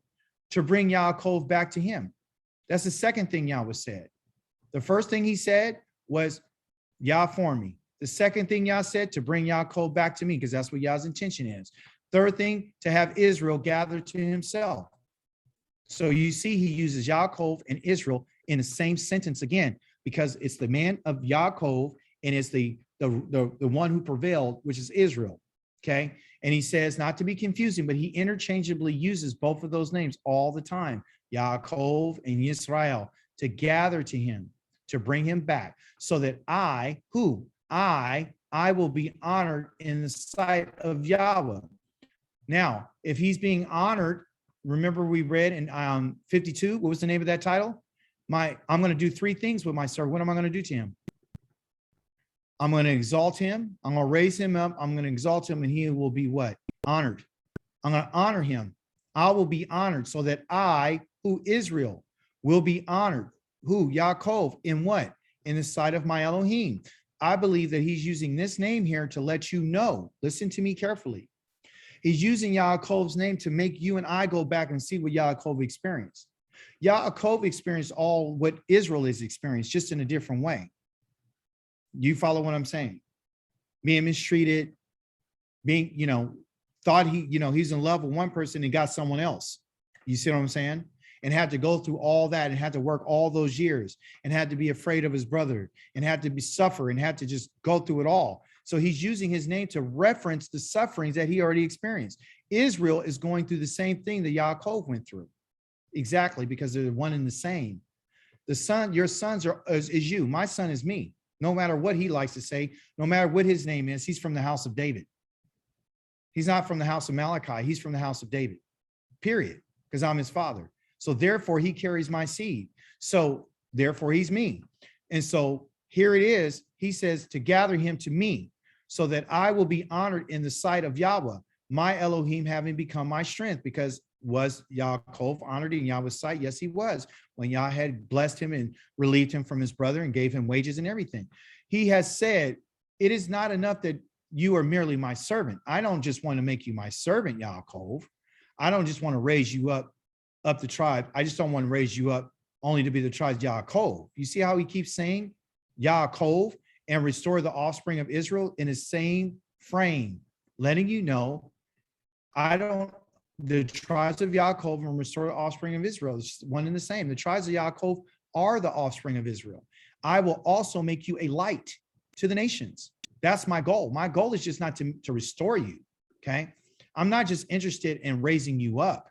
To bring Yaakov back to him. That's the second thing Yahweh said. The first thing he said was, Yah formed me. The second thing Yah said, to bring Yaakov back to me, because that's what Yah's intention is. Third thing, to have Israel gathered to himself. So you see, he uses Yaakov and Israel in the same sentence again, because it's the man of Yaakov and it's the one who prevailed, which is Israel. Okay. And he says, not to be confusing, but he interchangeably uses both of those names all the time, Yaakov and Yisrael, to gather to him, to bring him back, so that I will be honored in the sight of Yahweh. Now, if he's being honored, remember we read in 52, what was the name of that title? I'm going to do three things with my servant. What am I going to do to him? I'm going to exalt him. I'm going to raise him up. I'm going to exalt him, and he will be what? Honored. I'm going to honor him. I will be honored, so that I, who Israel, will be honored. Who? Yaakov. In what? In the sight of my Elohim. I believe that he's using this name here to let you know. Listen to me carefully. He's using Yaakov's name to make you and I go back and see what Yaakov experienced. Yaakov experienced all what Israel has experienced, just in a different way. You follow what I'm saying? Being mistreated, being, thought he's in love with one person and got someone else. You see what I'm saying? And had to go through all that and had to work all those years and had to be afraid of his brother and had to suffer and had to just go through it all. So he's using his name to reference the sufferings that he already experienced. Israel is going through the same thing that Yaakov went through. Exactly, because they're one and the same. Your sons is you. My son is me. No matter what he likes to say, no matter what his name is, he's from the house of David. He's not from the house of Malachi. He's from the house of David, period, because I'm his father. So therefore, he carries my seed. So therefore, he's me. And so here it is. He says to gather him to me, so that I will be honored in the sight of Yahweh, my Elohim, having become my strength. Because was Yaakov honored in Yahweh's sight? Yes, he was. When Yah had blessed him and relieved him from his brother and gave him wages and everything. He has said, it is not enough that you are merely my servant. I don't just want to make you my servant, Yaakov. I don't just want to raise you up the tribe. I just don't want to raise you up only to be the tribe Yaakov. You see how he keeps saying Yaakov and restore the offspring of Israel in his same frame, letting you know, the tribes of Yaakov and restore the offspring of Israel. It's one and the same. The tribes of Yaakov are the offspring of Israel. I will also make you a light to the nations. That's my goal. My goal is just not to restore you. Okay. I'm not just interested in raising you up,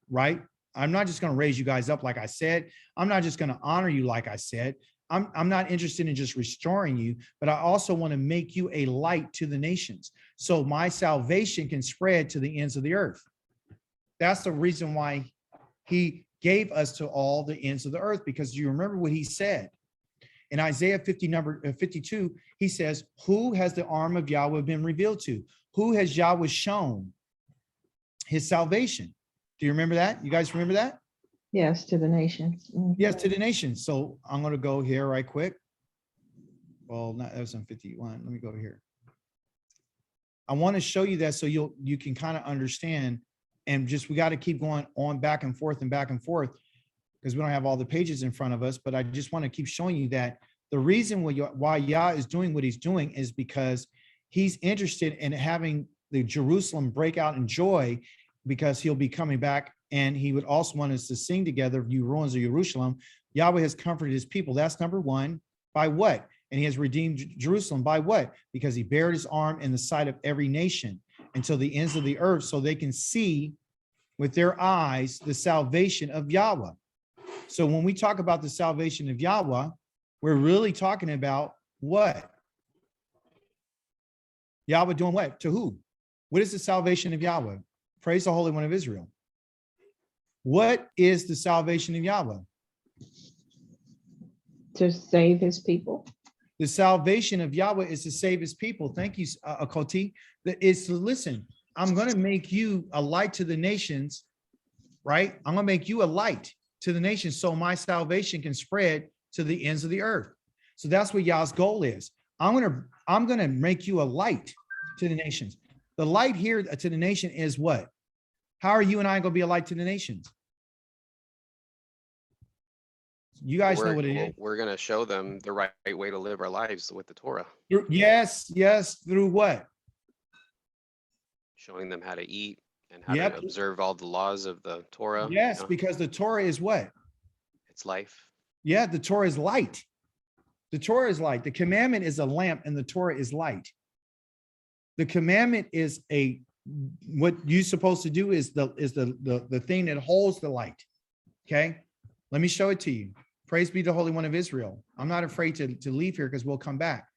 right? I'm not just going to raise you guys up. Like I said, I'm not just going to honor you. Like I said, I'm not interested in just restoring you, but I also want to make you a light to the nations. So my salvation can spread to the ends of the earth. That's the reason why he gave us to all the ends of the earth, because you remember what he said in Isaiah 52, he says, who has the arm of Yahweh been revealed to? Who has Yahweh shown his salvation? Do you remember that? You guys remember that? Yes, to the nations. Mhm. Yes, to the nations. So I'm going to go here right quick. Well, that was on 51. Let me go here. I want to show you that so you can kind of understand, and we got to keep going on back and forth because we don't have all the pages in front of us. But I just want to keep showing you that the reason why Yah is doing what he's doing is because he's interested in having the Jerusalem break out in joy, because he'll be coming back. And he would also want us to sing together, you ruins of Jerusalem. Yahweh has comforted his people. That's number one. By what? And he has redeemed Jerusalem. By what? Because he bared his arm in the sight of every nation until the ends of the earth, so they can see with their eyes the salvation of Yahweh. So when we talk about the salvation of Yahweh, we're really talking about what? Yahweh doing what? To who? What is the salvation of Yahweh? Praise the Holy One of Israel. What is the salvation of Yahweh? To save his people. The salvation of Yahweh is to save his people. Thank you, Akoti. It's to listen. I'm going to make you a light to the nations, right? I'm going to make you a light to the nations so my salvation can spread to the ends of the earth. So that's what Yah's goal is. I'm going to make you a light to the nations. The light here to the nation is what? How are you and I going to be a light to the nations? You guys know what it is. We're going to show them the right way to live our lives with the Torah. Yes. Through what? Showing them how to eat and how to observe all the laws of the Torah. Yes, because the Torah is what? It's life. Yeah, the Torah is light. The Torah is light. The commandment is a lamp and the Torah is light. The commandment is what you're supposed to do is the thing that holds the light. Okay. Let me show it to you. Praise be the Holy One of Israel. I'm not afraid to leave here because we'll come back.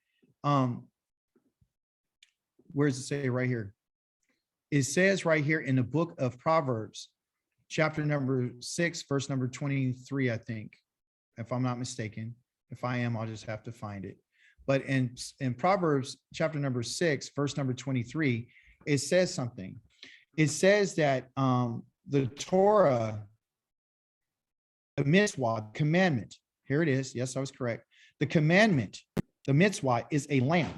Where does it say right here? It says right here in the book of Proverbs, chapter number 6, verse number 23, I think, if I'm not mistaken. If I am, I'll just have to find it. But in Proverbs chapter number 6, verse number 23, it says something. It says that the Torah, the mitzvah, commandment, here it is. Yes, I was correct. The commandment, the mitzvah, is a lamp.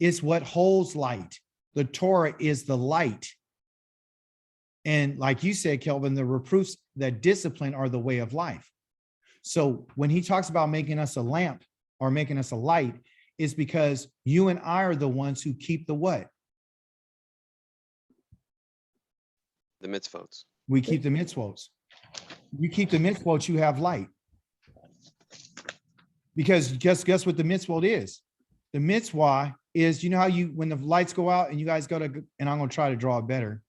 It's what holds light. The Torah is the light. And like you said, Kelvin, the reproofs that discipline are the way of life. So when he talks about making us a lamp or making us a light, it's because you and I are the ones who keep the what? The mitzvot. We keep the mitzvot. You keep the mitzvot, you have light. Because guess what the mitzvot is? The mitzvah is, you know how when the lights go out and you guys go to, and I'm going to try to draw it better.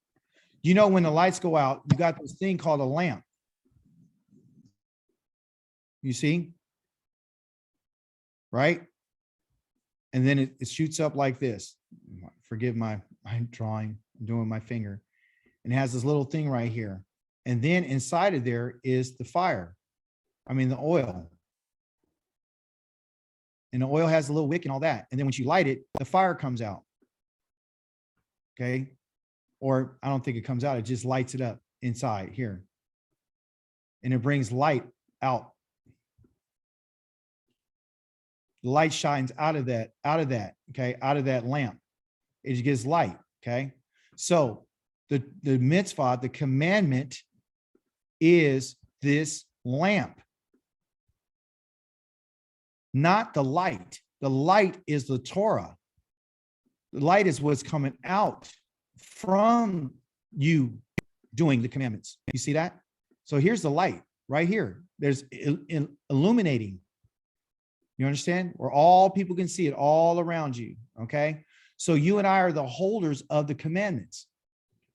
You know, when the lights go out, you got this thing called a lamp. You see? Right? And then it shoots up like this. Forgive my drawing, I'm doing my finger. And it has this little thing right here. And then inside of there is the fire. I mean, the oil. And the oil has a little wick and all that. And then when you light it, the fire comes out. Okay. Or I don't think it comes out. It just lights it up inside here. And it brings light out. The light shines out of that, okay, out of that lamp. It gives light, okay? So the mitzvah, the commandment is this lamp, not the light. The light is the Torah. The light is what's coming out from you doing the commandments. You see that? So here's the light right here. There's illuminating. You understand? Where all people can see it all around you. Okay. So you and I are the holders of the commandments.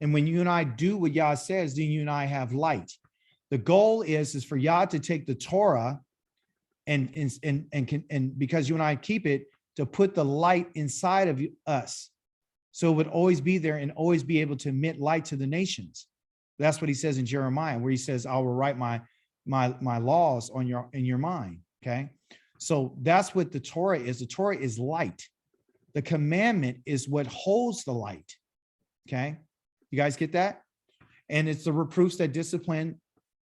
And when you and I do what Yah says, then you and I have light. The goal is for Yah to take the Torah and because you and I keep it, to put the light inside of us. So it would always be there and always be able to emit light to the nations. That's what he says in Jeremiah, where he says, I will write my laws in your mind. Okay. So that's what the Torah is. The Torah is light. The commandment is what holds the light. Okay. You guys get that? And it's the reproofs that discipline.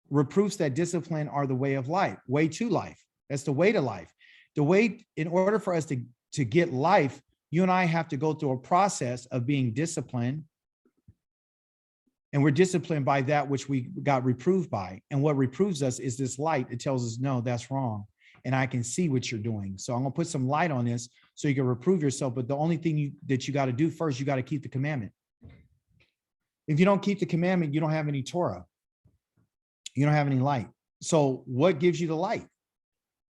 Reproofs that discipline are the way of life, way to life. That's the way to life. The way, in order for us to get life, you and I have to go through a process of being disciplined. And we're disciplined by that which we got reproved by. And what reproves us is this light. It tells us, no, that's wrong. And I can see what you're doing. So I'm going to put some light on this so you can reprove yourself. But the only thing that you got to do first, you got to keep the commandment. If you don't keep the commandment, you don't have any Torah. You don't have any light. So what gives you the light?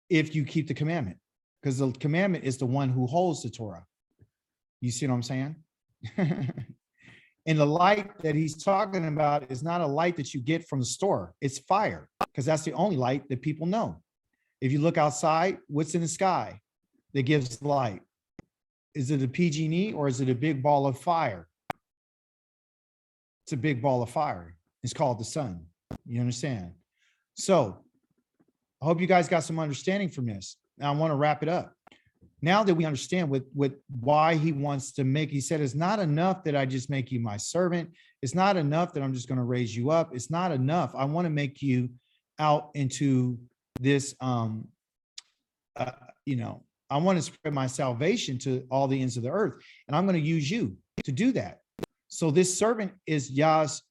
If you keep the commandment, because the commandment is the one who holds the Torah. You see what I'm saying? And the light that he's talking about is not a light that you get from the store. It's fire, because that's the only light that people know. If you look outside, what's in the sky that gives light? Is it a PG&E or is it a big ball of fire? It's a big ball of fire. It's called the sun. You understand? So I hope you guys got some understanding from this. Now I want to wrap it up. Now that we understand why he wants to make, he said, it's not enough that I just make you my servant. It's not enough that I'm just going to raise you up. It's not enough. I want to make you out into this, I want to spread my salvation to all the ends of the earth. And I'm going to use you to do that. So this servant is Yah's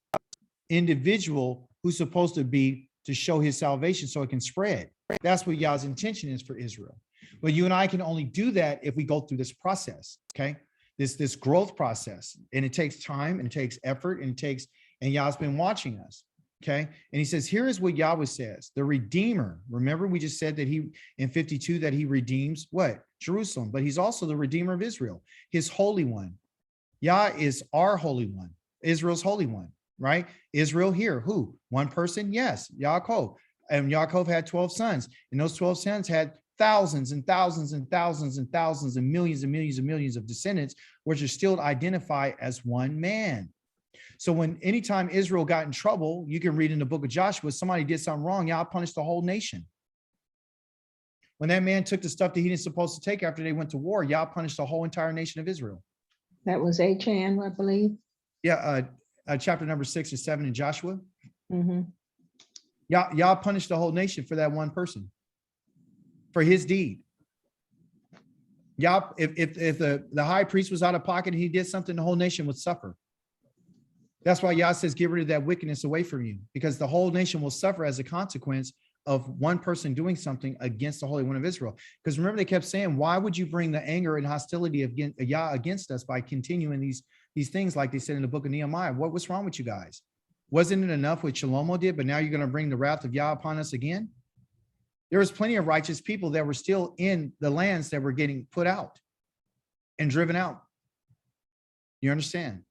individual who's supposed to show his salvation so it can spread. That's what Yah's intention is for Israel. But you and I can only do that if we go through this process, okay? This growth process. And it takes time and it takes effort and Yah's been watching us, okay? And he says, here is what Yahweh says, the Redeemer. Remember, we just said that in 52, that he redeems what? Jerusalem, but he's also the Redeemer of Israel, his Holy One. Yah is our Holy One, Israel's Holy One, right? Israel here, who? One person? Yes, Yaakov. And Yaakov had 12 sons, and those 12 sons had thousands and thousands and thousands and thousands and millions and millions and millions of descendants, which are still identified as one man. So when anytime Israel got in trouble, you can read in the book of Joshua, somebody did something wrong, Yah punished the whole nation. When that man took the stuff that he didn't supposed to take after they went to war, Yah punished the whole entire nation of Israel. That was Achan, I believe. Yeah, chapter number 6 or 7 in Joshua. Mm-hmm. Yah punished the whole nation for that one person, for his deed. Yah, if the high priest was out of pocket and he did something, the whole nation would suffer. That's why Yah says, get rid of that wickedness away from you, because the whole nation will suffer as a consequence of one person doing something against the Holy One of Israel. Because remember, they kept saying, why would you bring the anger and hostility of Yah against us by continuing these things, like they said in the book of Nehemiah? What's wrong with you guys? Wasn't it enough what Shlomo did, but now you're going to bring the wrath of Yah upon us again? There was plenty of righteous people that were still in the lands that were getting put out and driven out. You understand?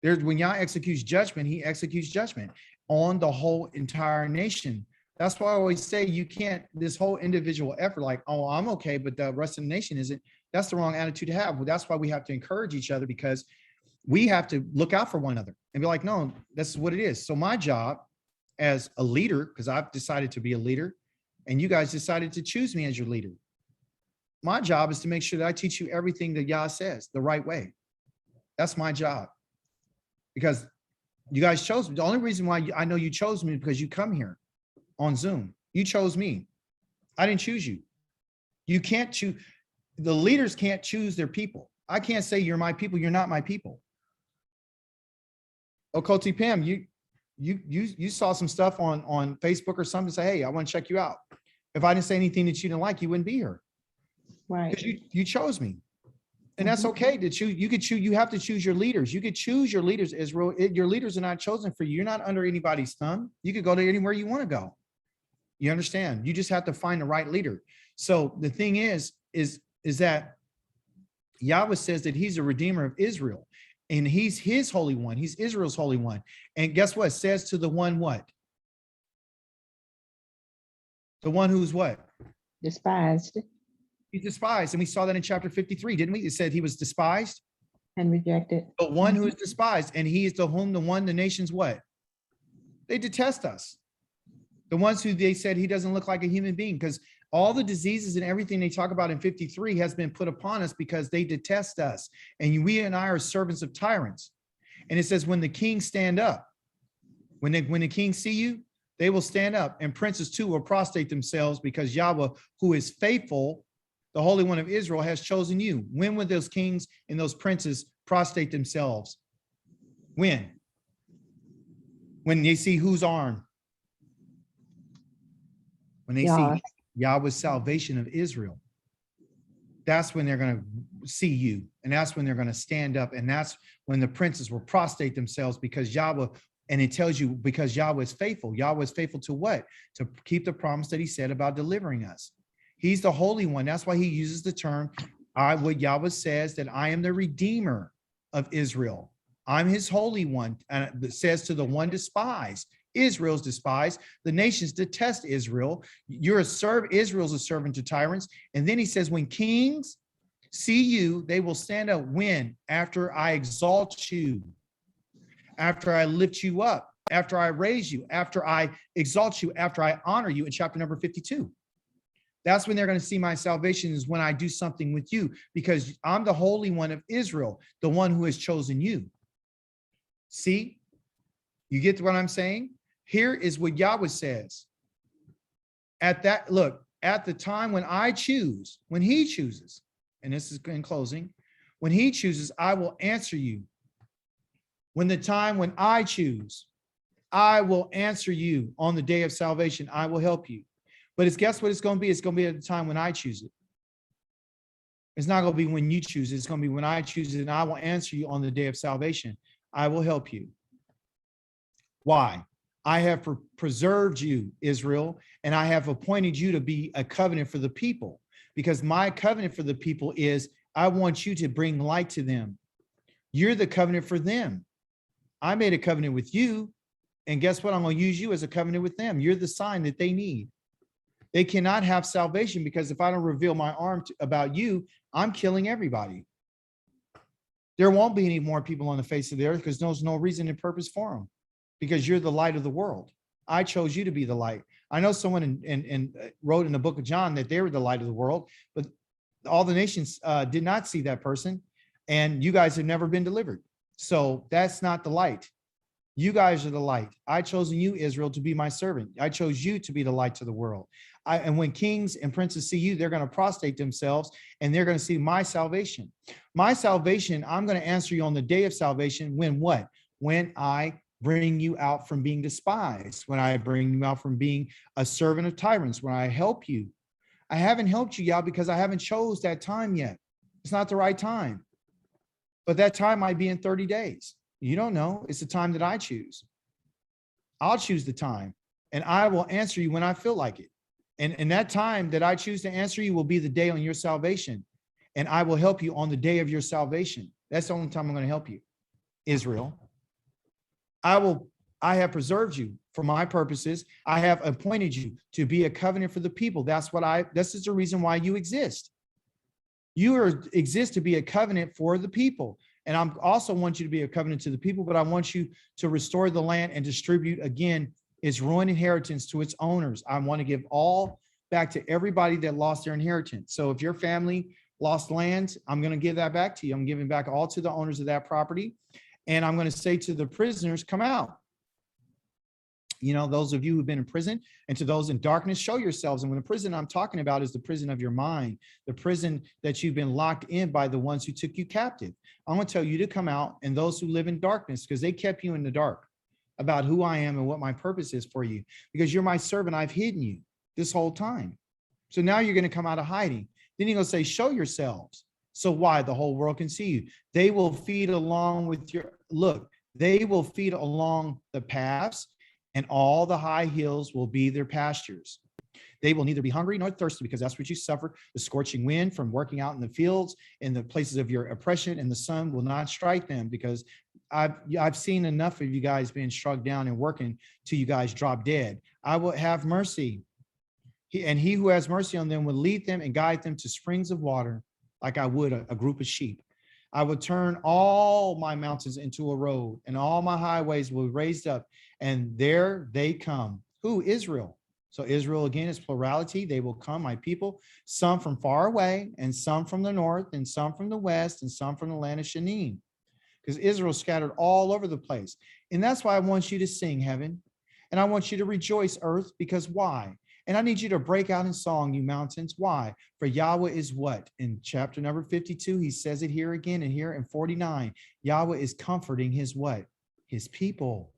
When Yah executes judgment, he executes judgment on the whole entire nation. That's why I always say you can't, this whole individual effort, like, oh, I'm okay, but the rest of the nation isn't. That's the wrong attitude to have. Well, that's why we have to encourage each other, because we have to look out for one another and be like, no, that's what it is. So my job as a leader, because I've decided to be a leader and you guys decided to choose me as your leader. My job is to make sure that I teach you everything that Yah says the right way. That's my job, because you guys chose me. The only reason why I know you chose me is because you come here on Zoom. You chose me. I didn't choose you. You can't choose. The leaders can't choose their people. I can't say you're my people. You're not my people. Okoti Pam, you saw some stuff on Facebook or something, say, hey, I want to check you out. If I didn't say anything that you didn't like, you wouldn't be here. Right. Because you chose me. And that's okay to choose. You could choose, you have to choose your leaders. You could choose your leaders, Israel. Your leaders are not chosen for you. You're not under anybody's thumb. You could go to anywhere you want to go. You understand? You just have to find the right leader. So the thing is that Yahweh says that he's a redeemer of Israel, and he's his Holy One. He's Israel's Holy One. And guess what? It says to the one what? The one who's what? Despised He's despised. And we saw that in chapter 53, didn't we? It said he was despised. and rejected. The one who is despised, and he is to whom the nations what? They detest us. The ones who they said he doesn't look like a human being, because all the diseases and everything they talk about in 53 has been put upon us because they detest us. And we and I are servants of tyrants. And it says, when the kings stand up, when the kings see you, they will stand up, and princes too will prostrate themselves, because Yahweh, who is faithful, the Holy One of Israel, has chosen you. When would those kings and those princes prostrate themselves? When they see who's armed. When they see Yahweh's salvation of Israel, that's when they're going to see you. And that's when they're going to stand up. And that's when the princes will prostrate themselves, because Yahweh, and it tells you, because Yahweh is faithful. Yahweh is faithful to what? To keep the promise that he said about delivering us. He's the Holy One. That's why he uses the term, what Yahweh says, that I am the Redeemer of Israel. I'm his Holy One. And it says to the one despised. Israel's despised. The nations detest Israel. Israel's a servant to tyrants. And then he says, when kings see you, they will stand up. When? After I exalt you, after I lift you up, after I raise you, after I exalt you, after I honor you, in chapter number 52. That's when they're going to see my salvation, is when I do something with you, because I'm the Holy One of Israel, the one who has chosen you. See, you get what I'm saying? Here is what Yahweh says. At the time when I choose, when he chooses, and this is in closing, when he chooses, I will answer you. When I choose, I will answer you on the day of salvation. I will help you. But guess what it's going to be? It's going to be at the time when I choose it. It's not going to be when you choose it. It's going to be when I choose it, and I will answer you on the day of salvation. I will help you. Why? I have preserved you, Israel, and I have appointed you to be a covenant for the people, because my covenant for the people is I want you to bring light to them. You're the covenant for them. I made a covenant with you. And guess what? I'm going to use you as a covenant with them. You're the sign that they need. They cannot have salvation because if I don't reveal my arm about you, I'm killing everybody. There won't be any more people on the face of the earth because there's no reason and purpose for them, because you're the light of the world. I chose you to be the light. I know someone wrote in the book of John that they were the light of the world, but all the nations did not see that person, and you guys have never been delivered. So that's not the light. You guys are the light. I chosen you, Israel, to be my servant. I chose you to be the light to the world. And when kings and princes see you, they're going to prostrate themselves and they're going to see my salvation. My salvation, I'm going to answer you on the day of salvation. When what? When I bring you out from being despised, when I bring you out from being a servant of tyrants, when I help you. I haven't helped you, y'all, because I haven't chose that time yet. It's not the right time. But that time might be in 30 days. You don't know. It's the time that I choose. I'll choose the time, and I will answer you when I feel like it. And that time that I choose to answer you will be the day on your salvation. And I will help you on the day of your salvation. That's the only time I'm going to help you, Israel. I have preserved you for my purposes. I have appointed you to be a covenant for the people. This is the reason why you exist. You exist to be a covenant for the people. And I also want you to be a covenant to the people, but I want you to restore the land and distribute again its ruined inheritance to its owners. I want to give all back to everybody that lost their inheritance. So if your family lost land, I'm going to give that back to you. I'm giving back all to the owners of that property. And I'm going to say to the prisoners, come out. You know, those of you who've been in prison, and to those in darkness, show yourselves. And when the prison I'm talking about is the prison of your mind, the prison that you've been locked in by the ones who took you captive. I'm going to tell you to come out, and those who live in darkness, because they kept you in the dark about who I am and what my purpose is for you, because you're my servant. I've hidden you this whole time. So now you're going to come out of hiding. Then you're going to say, show yourselves. So why? The whole world can see you. They will feed along with they will feed along the paths, and all the high hills will be their pastures. They will neither be hungry nor thirsty, because that's what you suffer, the scorching wind from working out in the fields, in the places of your oppression, and the sun will not strike them, because I've seen enough of you guys being struck down and working till you guys drop dead. I will have mercy. He who has mercy on them will lead them and guide them to springs of water, like I would a group of sheep. I will turn all my mountains into a road, and all my highways will be raised up, and there they come. Who? Israel. So Israel, again, is plurality. They will come, my people, some from far away, and some from the north, and some from the west, and some from the land of Shanim. Because Israel scattered all over the place. And that's why I want you to sing, heaven. And I want you to rejoice, earth, because why? And I need you to break out in song, you mountains. Why? For Yahweh is what? In chapter number 52, he says it here again, and here in 49, Yahweh is comforting his what? His people.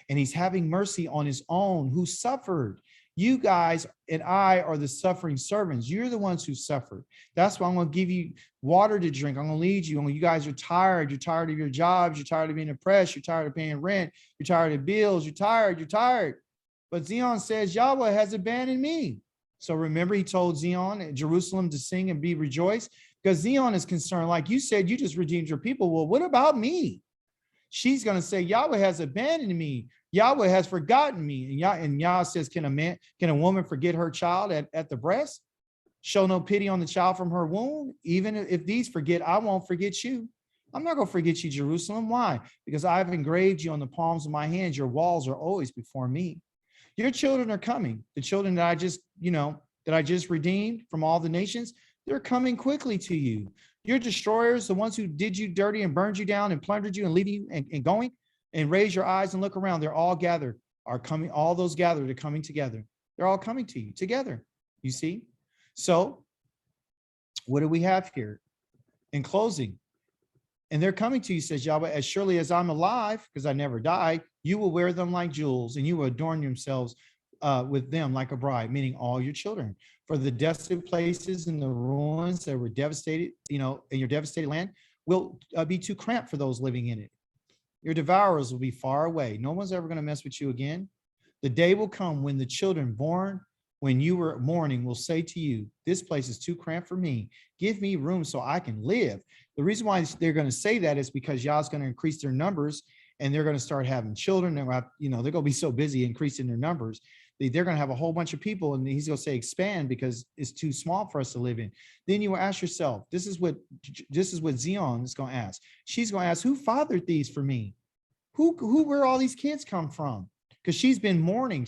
And he's having mercy on his own who suffered. You guys and I are the suffering servants. You're the ones who suffered. That's why I'm going to give you water to drink. I'm going to lead you. When you guys are tired, you're tired of your jobs, you're tired of being oppressed, you're tired of paying rent, you're tired of bills, you're tired. But Zion says, Yahweh has abandoned me. So remember, he told Zion at Jerusalem to sing and be rejoiced, because Zion is concerned. Like you said, you just redeemed your people. Well, what about me? She's going to say, Yahweh has abandoned me. Yahweh has forgotten me. And Yah says, can a woman forget her child at the breast? Show no pity on the child from her womb? Even if these forget, I won't forget you. I'm not going to forget you, Jerusalem. Why? Because I've engraved you on the palms of my hands. Your walls are always before me. Your children are coming. The children that I just redeemed from all the nations, they're coming quickly to you. Your destroyers, the ones who did you dirty and burned you down and plundered you and leaving you and going, and raise your eyes and look around. They're all gathered, are coming. All those gathered are coming together. They're all coming to you together. You see? So what do we have here? In closing, and they're coming to you, says Yahweh, as surely as I'm alive, because I never die, you will wear them like jewels, and you will adorn yourselves with them like a bride, meaning all your children. For the desolate places and the ruins that were devastated, in your devastated land will be too cramped for those living in it. Your devourers will be far away. No one's ever going to mess with you again. The day will come when the children born when you were mourning will say to you, this place is too cramped for me. Give me room so I can live. The reason why they're going to say that is because Yah's going to increase their numbers and they're going to start having children. They're going to be so busy increasing their numbers. They're going to have a whole bunch of people and he's going to say expand because it's too small for us to live in. Then you will ask yourself, this is what Zion is going to ask. She's going to ask, who fathered these for me? Where all these kids come from? Because she's been mourning,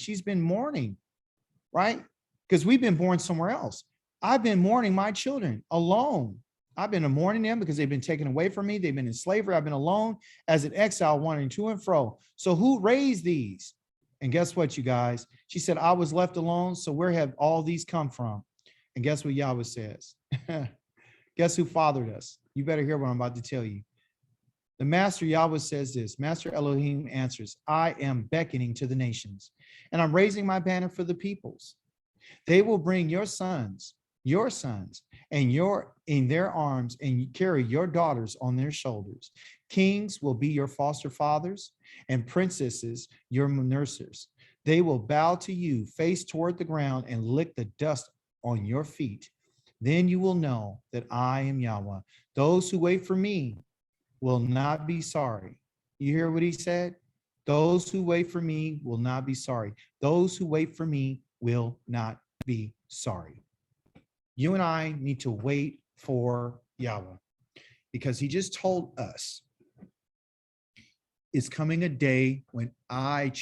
right? Because we've been born somewhere else. I've been mourning my children alone. I've been mourning them because they've been taken away from me. They've been in slavery. I've been alone as an exile, wandering to and fro. So who raised these? And guess what, you guys? She said, I was left alone. So where have all these come from? And guess what Yahweh says? Guess who fathered us? You better hear what I'm about to tell you. The master Yahweh says this. Master Elohim answers, I am beckoning to the nations, and I'm raising my banner for the peoples. They will bring your sons, and in their arms, and carry your daughters on their shoulders. Kings will be your foster fathers, and princesses your nurses. They will bow to you, face toward the ground, and lick the dust on your feet. Then you will know that I am Yahweh. Those who wait for me will not be sorry. You hear what he said? Those who wait for me will not be sorry. Those who wait for me will not be sorry. You and I need to wait for Yahweh because he just told us it's coming a day when I